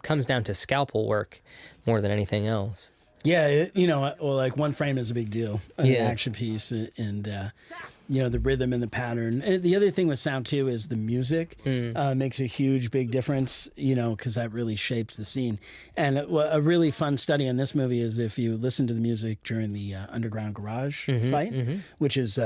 comes down to scalpel work more than anything else. Yeah, like one frame is a big deal in an action piece, and the rhythm and the pattern. And the other thing with sound too is the music makes a huge, big difference, because that really shapes the scene. And a really fun study in this movie is if you listen to the music during the underground garage fight, which is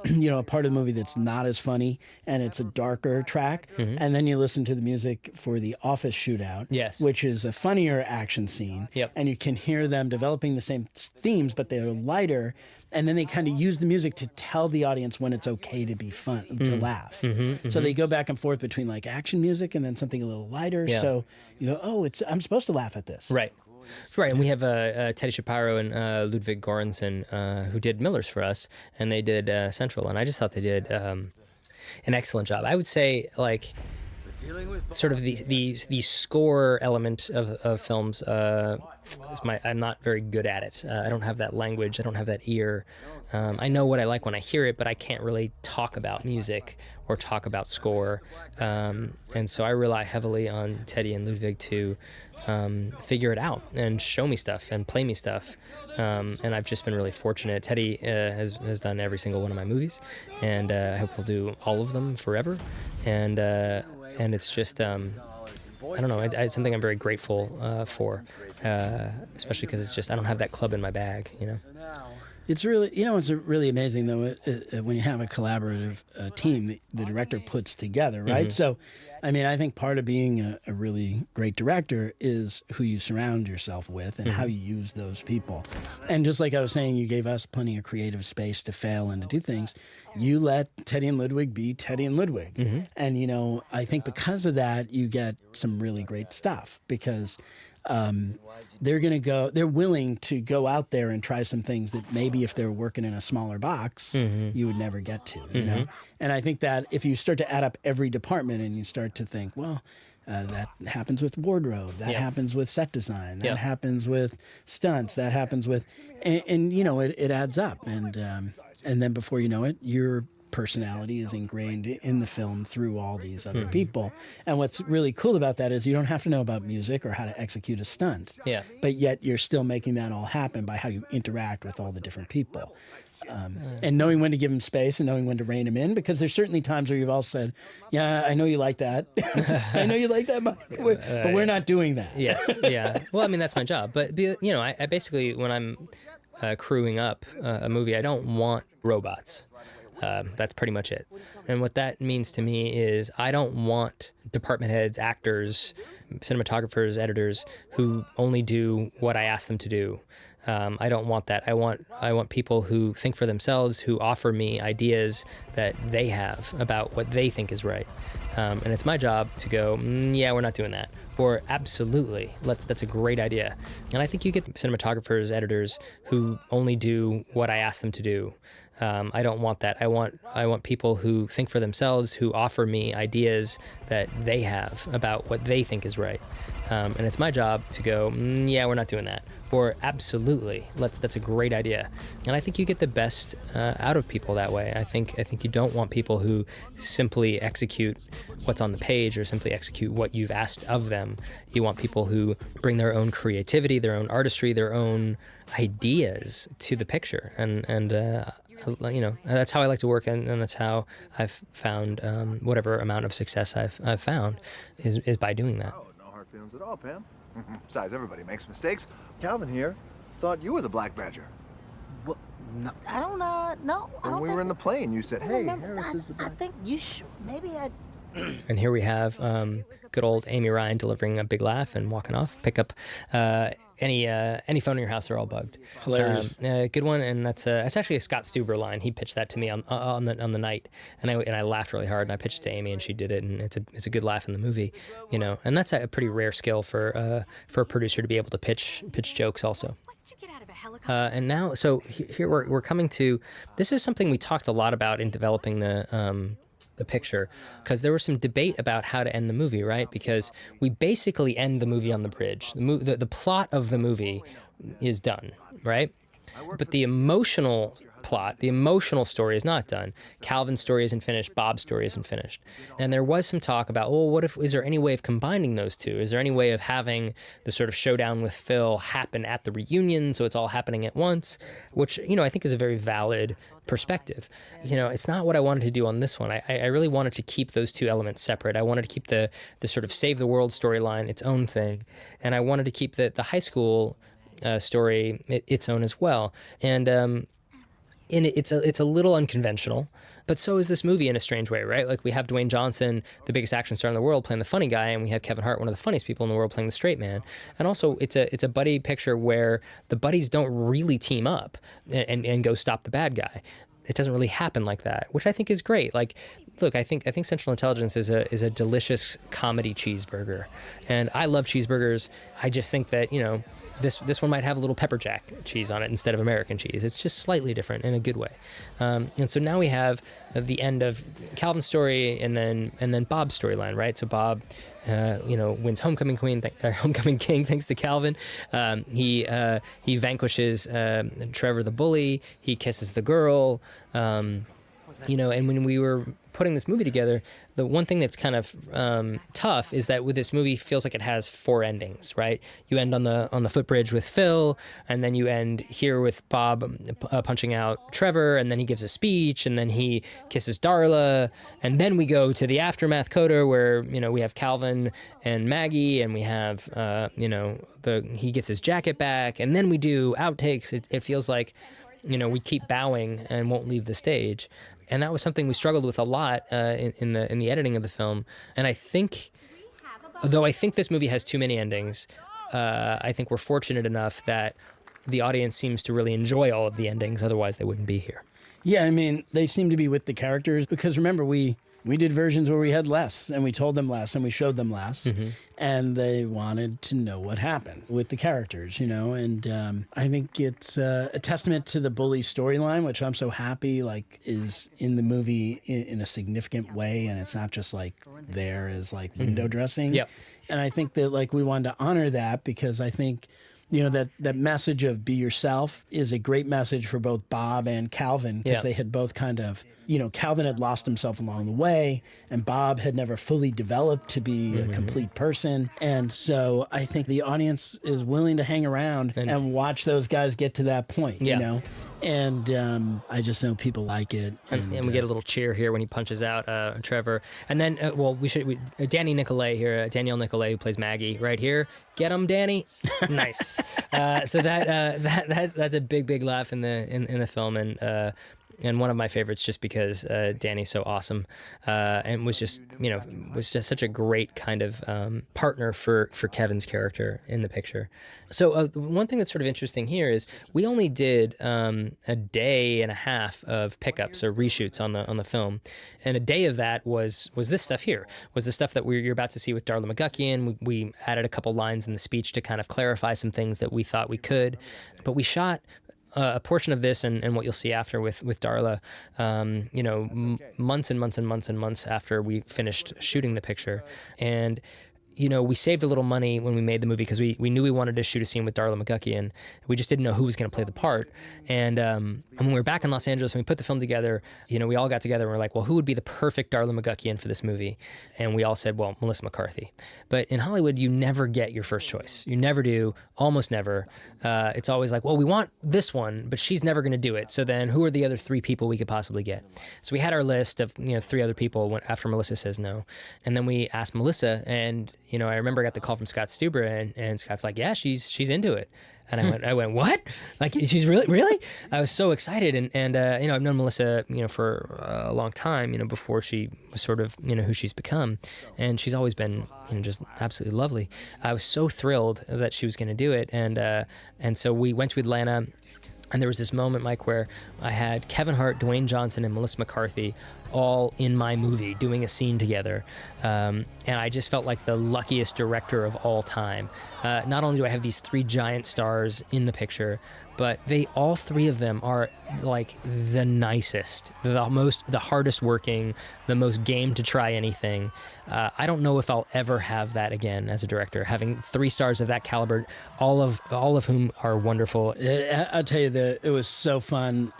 a part of the movie that's not as funny and it's a darker track. And then you listen to the music for the office shootout, Yes. which is a funnier action scene. Yep. And you can hear them developing the same themes, but they're lighter. And then they kind of use the music to tell the audience when it's okay to be fun, to laugh. So they go back and forth between like action music and then something a little lighter. Yeah. So you go, oh, I'm supposed to laugh at this. Right. Right, and we have Teddy Shapiro and Ludwig Göransson who did Miller's for us, and they did Central, and I just thought they did an excellent job. I would say, like, sort of the score element of films, I'm not very good at it. I don't have that language. I don't have that ear. I know what I like when I hear it, but I can't really talk about music or talk about score. And so I rely heavily on Teddy and Ludwig to figure it out and show me stuff and play me stuff. And I've just been really fortunate. Teddy has done every single one of my movies, and I hope he'll do all of them forever. And it's just, I don't know, it's something I'm very grateful for, especially because it's just, I don't have that club in my bag, you know? It's really, it's really amazing though when you have a collaborative team the director puts together, right? So, I mean, I think part of being a really great director is who you surround yourself with and how you use those people. And just like I was saying, you gave us plenty of creative space to fail and to do things. You let Teddy and Ludwig be Teddy and Ludwig. And, I think because of that, you get some really great stuff because they're willing to go out there and try some things that maybe if they're working in a smaller box, you would never get to, you know? And I think that if you start to add up every department and you start to think, well, that happens with wardrobe, that happens with set design, that happens with stunts, that happens with, and it adds up. And then before you know it, your personality is ingrained in the film through all these other people. And what's really cool about that is you don't have to know about music or how to execute a stunt. Yeah. But yet you're still making that all happen by how you interact with all the different people. And knowing when to give them space and knowing when to rein them in, because there's certainly times where you've all said, yeah, I know you like that. I know you like that, Mike, but we're not doing that. Yes, yeah. Well, I mean, that's my job. But, I basically, when I'm crewing up a movie, I don't want robots. That's pretty much it. And what that means to me is I don't want department heads, actors, cinematographers, editors who only do what I ask them to do. I don't want that. I want people who think for themselves, who offer me ideas that they have about what they think is right. And it's my job to go, yeah, we're not doing that. Or absolutely, that's a great idea. And I think you get cinematographers, editors who only do what I ask them to do. I don't want that. I want people who think for themselves, who offer me ideas that they have about what they think is right. And it's my job to go, yeah, we're not doing that. Or absolutely, that's a great idea. And I think you get the best out of people that way. I think you don't want people who simply execute what's on the page or simply execute what you've asked of them. You want people who bring their own creativity, their own artistry, their own ideas to the picture. And that's how I like to work, and that's how I've found whatever amount of success I've found is by doing that. Oh, no hard feelings at all, Pam. Besides, everybody makes mistakes. Calvin here thought you were the Black Badger. Well, no, I don't, no, I When don't we think... were in the plane, you said, I hey, remember- Harris is the I Black... think you should, maybe I... And here we have good old Amy Ryan delivering a big laugh and walking off. Pick up any phone in your house, they're all bugged. Hilarious. Good one, and that's actually a Scott Stuber line. He pitched that to me on the night, and I laughed really hard. And I pitched it to Amy, and she did it, and it's a good laugh in the movie, And that's a pretty rare skill for a producer to be able to pitch jokes also. And now, so here we're coming to. This is something we talked a lot about in developing the picture, because there was some debate about how to end the movie, right? Because we basically end the movie on the bridge. The plot of the movie is done, right? But the emotional plot, the emotional story is not done. Calvin's story isn't finished. Bob's story isn't finished. And there was some talk about, well, is there any way of combining those two? Is there any way of having the sort of showdown with Phil happen at the reunion so it's all happening at once? Which, I think is a very valid perspective. It's not what I wanted to do on this one. I really wanted to keep those two elements separate. I wanted to keep the sort of save the world storyline its own thing. And I wanted to keep the high school story its own as well. And it's a little unconventional, but so is this movie in a strange way, right? Like we have Dwayne Johnson, the biggest action star in the world, playing the funny guy, and we have Kevin Hart, one of the funniest people in the world, playing the straight man. And also, it's a buddy picture where the buddies don't really team up and go stop the bad guy. It doesn't really happen like that, which I think is great. Like, look, I think Central Intelligence is a delicious comedy cheeseburger, and I love cheeseburgers. I just think that this one might have a little pepper jack cheese on it instead of American cheese. It's just slightly different in a good way. And so now we have the end of Calvin's story and then Bob's storyline, right? So Bob, wins Homecoming King thanks to Calvin. He vanquishes Trevor the bully. He kisses the girl. And when we were putting this movie together, the one thing that's kind of tough is that with this movie feels like it has 4 endings, right? You end on the footbridge with Phil, and then you end here with Bob punching out Trevor, and then he gives a speech, and then he kisses Darla, and then we go to the aftermath coda where we have Calvin and Maggie, and we have he gets his jacket back, and then we do outtakes. It feels like we keep bowing and won't leave the stage. And that was something we struggled with a lot in the editing of the film. And I think this movie has too many endings, I think we're fortunate enough that the audience seems to really enjoy all of the endings. Otherwise, they wouldn't be here. Yeah, I mean, they seem to be with the characters because remember, we did versions where we had less and we told them less and we showed them less. Mm-hmm. And they wanted to know what happened with the characters, and I think it's a testament to the bully storyline, which I'm so happy is in the movie in a significant way. And it's not just there as window dressing. Yep. And I think that we wanted to honor that because I think that message of be yourself is a great message for both Bob and Calvin because they had both kind of, Calvin had lost himself along the way and Bob had never fully developed to be a complete person. And so I think the audience is willing to hang around and watch those guys get to that point, And I just know people like it. And we get a little cheer here when he punches out Trevor. And then, Danielle Nicolay, who plays Maggie, right here. Get him, Danny. Nice. So that's a big laugh in the film, and one of my favorites just because Danny's so awesome and was just such a great kind of partner for Kevin's character in the picture. So one thing that's sort of interesting here is we only did a day and a half of pickups or reshoots on the film, and a day of that was this stuff here, was the stuff that you're about to see with Darla McGuckian. We added a couple lines in the speech to kind of clarify some things that we thought we could, but we shot a portion of this and what you'll see after with Darla, months and months and months and months after we finished shooting the picture. And we saved a little money when we made the movie because we knew we wanted to shoot a scene with Darla McGuckian. We just didn't know who was going to play the part. And when we were back in Los Angeles and we put the film together, we all got together and we're like, well, who would be the perfect Darla McGuckian for this movie? And we all said, well, Melissa McCarthy. But in Hollywood, you never get your first choice. You never do, almost never. It's always like, well, we want this one, but she's never going to do it. So then who are the other 3 people we could possibly get? So we had our list of 3 other people after Melissa says no. And then we asked Melissa, and I remember I got the call from Scott Stuber, and Scott's like, yeah, she's into it. And I went, what? Like, she's really? I was so excited. And I've known Melissa, for a long time, before she was sort of, who she's become. And she's always been, just absolutely lovely. I was so thrilled that she was going to do it. And so we went to Atlanta. And there was this moment, Mike, where I had Kevin Hart, Dwayne Johnson, and Melissa McCarthy all in my movie doing a scene together. And I just felt like the luckiest director of all time. Not only do I have these 3 giant stars in the picture, but all 3 of them are like the nicest, the hardest working, the most game to try anything. I don't know if I'll ever have that again as a director, having 3 stars of that caliber, all of whom are wonderful. I'll tell you that it was so fun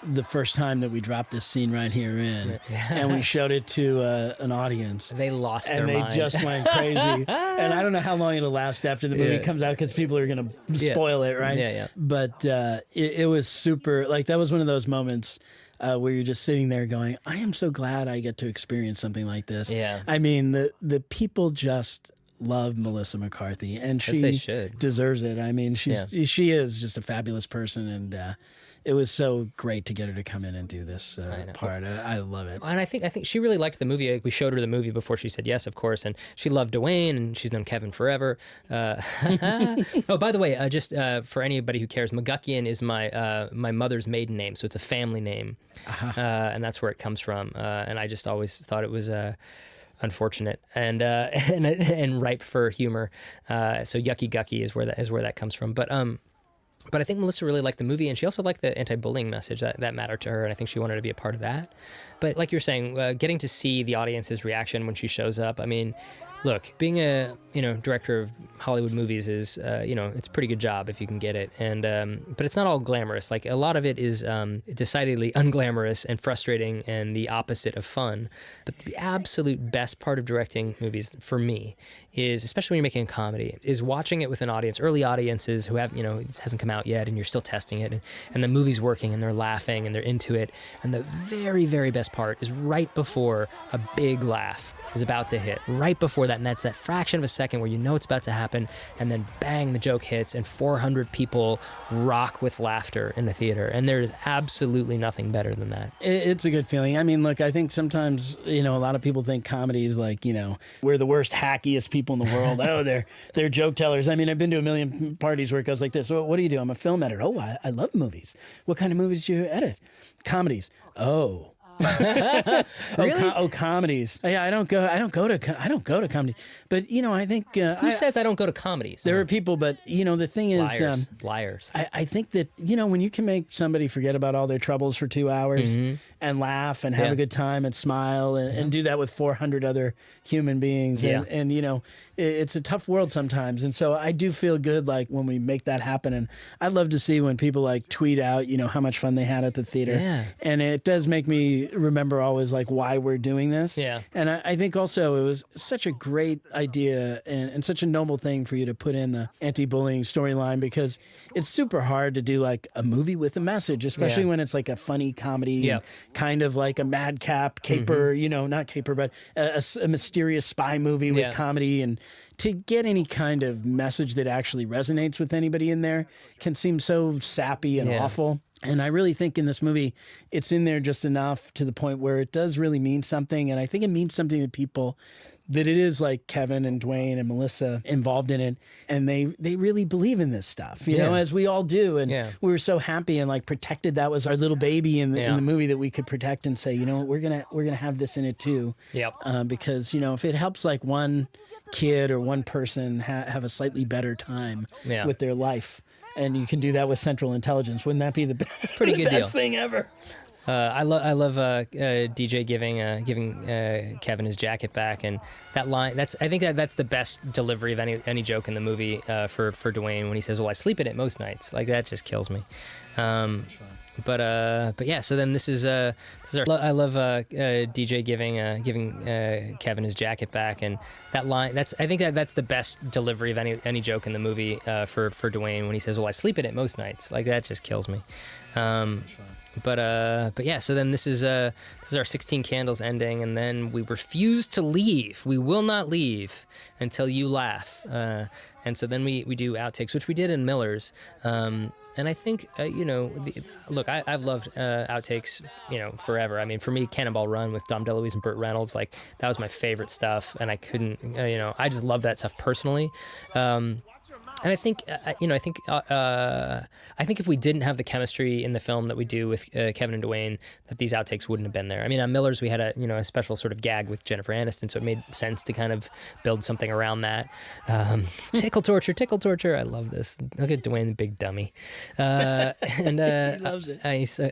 the first time that we dropped this scene right here in, and we showed it to an audience. They lost their mind. And they just went crazy. And I don't know how long it'll last after the movie comes out because people are going to spoil it, right? Yeah. But it was super, that was one of those moments where you're just sitting there going, I am so glad I get to experience something like this. Yeah. I mean, the people just love Melissa McCarthy, and Yes, they she should. deserves it. I mean, she is just a fabulous person, and it was so great to get her to come in and do this part. I love it. And I think she really liked the movie. Like, we showed her the movie before she said yes, of course, and she loved Dwayne, and she's known Kevin forever. Oh, by the way, just for anybody who cares, McGuckian is my mother's maiden name, so it's a family name, and that's where it comes from. And I just always thought it was unfortunate and ripe for humor. So Yucky Gucky is where that comes from. But I think Melissa really liked the movie, and she also liked the anti-bullying message that mattered to her, and I think she wanted to be a part of that. But like you're saying, getting to see the audience's reaction when she shows up, I mean, look, being a director of Hollywood movies is it's a pretty good job if you can get it, and but it's not all glamorous. Like, a lot of it is decidedly unglamorous and frustrating and the opposite of fun. But the absolute best part of directing movies for me is, especially when you're making a comedy, is watching it with an audience, early audiences who have it hasn't come out yet, and you're still testing it, and the movie's working, and they're laughing and they're into it. And the very, very best part is right before a big laugh is about to hit, right before that, and that's that fraction of a second where you know it's about to happen, and then bang, the joke hits, and 400 people rock with laughter in the theater, and there is absolutely nothing better than that. It's a good feeling. I mean, look, I think sometimes, a lot of people think comedy is like, we're the worst, hackiest people in the world. Oh, they're joke tellers. I mean, I've been to a million parties where it goes like this. So what do you do? I'm a film editor. Oh, I love movies. What kind of movies do you edit? Comedies. Oh. Really? Comedies. Yeah, I don't go to comedy. But I think who says I don't go to comedies? There are people, but the thing is, liars. I think that when you can make somebody forget about all their troubles for 2 hours and laugh and have a good time and smile and do that with 400 other human beings, and it's a tough world sometimes, and so I do feel good like when we make that happen, and I love to see when people like tweet out how much fun they had at the theater, and it does make me remember always like why we're doing this. And I think also it was such a great idea and such a noble thing for you to put in the anti-bullying storyline, because it's super hard to do like a movie with a message, especially when it's like a funny comedy, and kind of like a madcap caper, not caper, but a mysterious spy movie with comedy, and to get any kind of message that actually resonates with anybody in there can seem so sappy and awful. And I really think in this movie, it's in there just enough to the point where it does really mean something. And I think it means something to people, that it is like Kevin and Dwayne and Melissa involved in it. And they really believe in this stuff, as we all do. And we were so happy and like protected. That was our little baby in the movie that we could protect and say, we're going to have this in it too. Because, if it helps like one kid or one person have a slightly better time with their life, and you can do that with Central Intelligence, wouldn't that be the best, pretty good best deal. thing ever? I love DJ giving Kevin his jacket back, and that line. I think that's the best delivery of any joke in the movie for Dwayne, when he says, "Well, I sleep in it most nights." Like, that just kills me. But yeah. So then this is our. I love DJ giving Kevin his jacket back, and that line. I think that's the best delivery of any joke in the movie for Dwayne, when he says, "Well, I sleep in it most nights." Like, that just kills me. But yeah, so then this is our 16 Candles ending, and then we refuse to leave. We will not leave until you laugh. And so then we do outtakes, which we did in Miller's. And I think, look, I've loved outtakes, forever. I mean, for me, Cannonball Run with Dom DeLuise and Burt Reynolds, like, that was my favorite stuff, and I couldn't, I just love that stuff personally. And I think, I think if we didn't have the chemistry in the film that we do with Kevin and Dwayne, that these outtakes wouldn't have been there. I mean, on Miller's, we had a special sort of gag with Jennifer Aniston, so it made sense to kind of build something around that. Tickle torture. I love this. Look at Dwayne, the big dummy. And he loves it.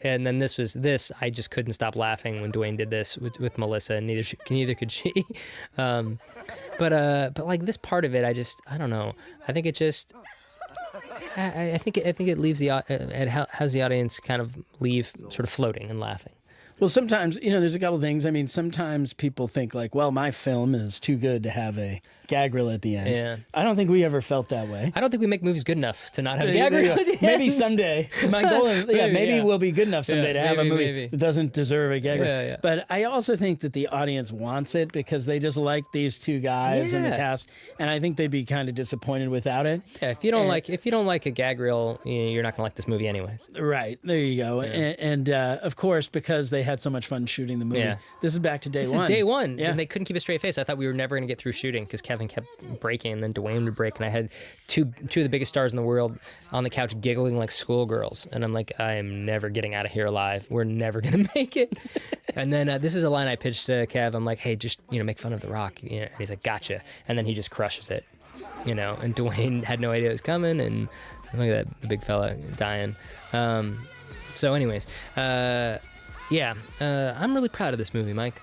And then this. I just couldn't stop laughing when Dwayne did this with Melissa, and neither could she. But like, this part of it, I don't know. I think it just, I think it leaves it has the audience kind of leave sort of floating and laughing. Well, sometimes, there's a couple things. I mean, sometimes people think like, well, my film is too good to have a gag reel at the end. Yeah. I don't think we ever felt that way. I don't think we make movies good enough to not have a There gag you reel go. at the Maybe end. someday. My goal is, maybe we'll be good enough someday to have a movie that doesn't deserve a gag reel. Yeah. But I also think that the audience wants it because they just like these two guys in the Yeah. cast, and I think they'd be kind of disappointed without it. Yeah, if you don't like a gag reel, you're not gonna like this movie anyways. Right. There you go. And of course, because they had so much fun shooting the movie, Yeah. this is back to day This one. is day one, Yeah. and they couldn't keep a straight face. I thought we were never gonna get through shooting because Kevin kept breaking, and then Dwayne would break, and I had two of the biggest stars in the world on the couch giggling like schoolgirls, and I'm like, I am never getting out of here alive. We're never gonna make it. And then this is a line I pitched to Kev. I'm like, hey, just make fun of The Rock. And he's like, gotcha. And then he just crushes it. And Dwayne had no idea it was coming, and look at that big fella dying. So anyways, I'm really proud of this movie, Mike.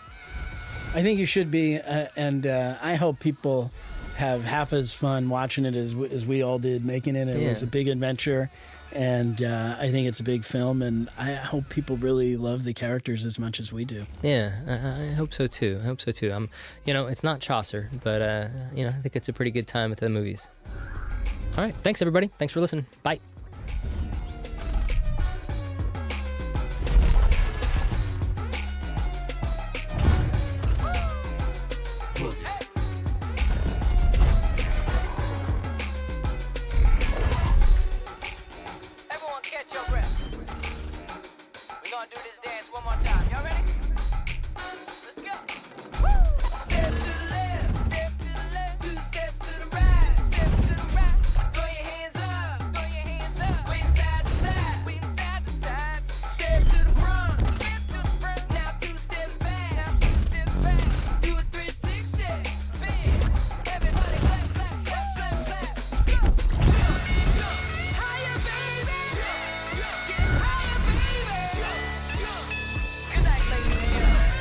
I think you should be, and I hope people have half as fun watching it as we all did making it. It was a big adventure, and I think it's a big film, and I hope people really love the characters as much as we do. Yeah, I hope so too. It's not Chaucer, but I think it's a pretty good time at the movies. All right, thanks everybody. Thanks for listening. Bye. Everyone catch your breath. We're gonna do this dance one more time. Y'all ready? Let's go. Step to the left, 2 steps to the right, throw your hands up, wave 'em side to side, step to the front, now 2 steps back, do a 360, spin, everybody clap, clap, clap, clap, clap, higher baby, get higher baby, good night ladies and gentlemen.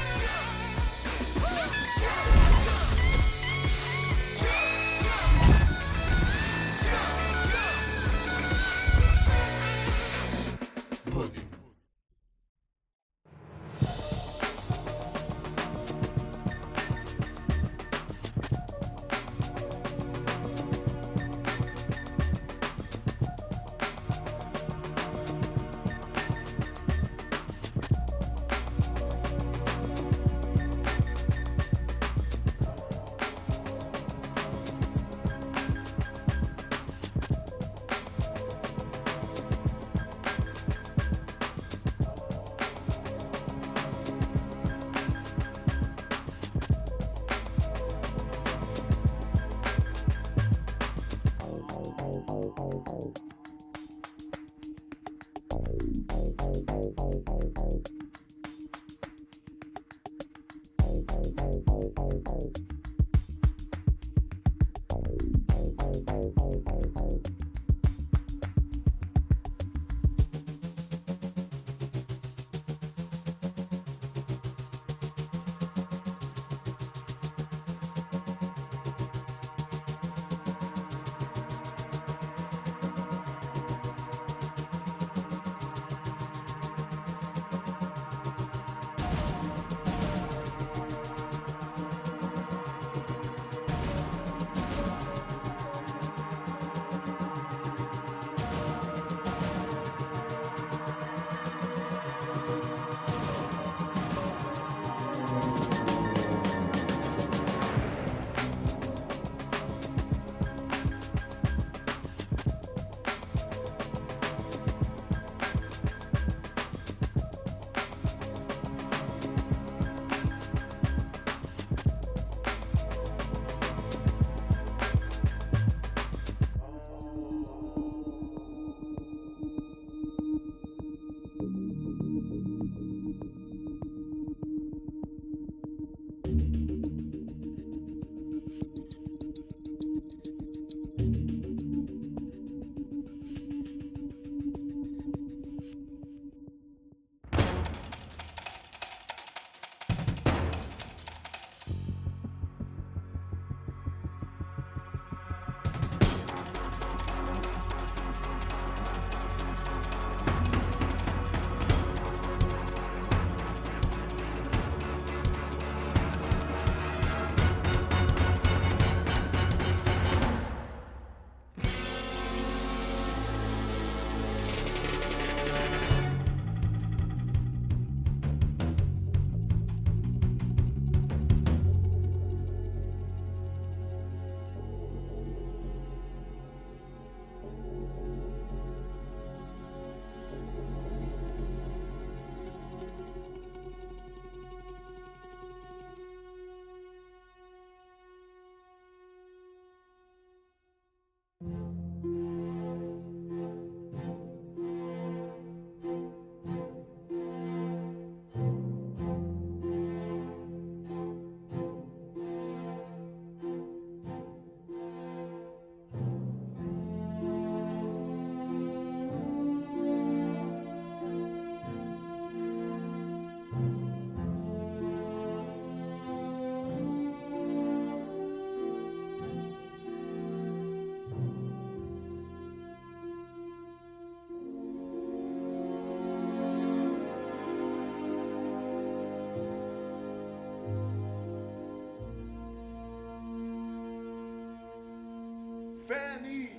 and E.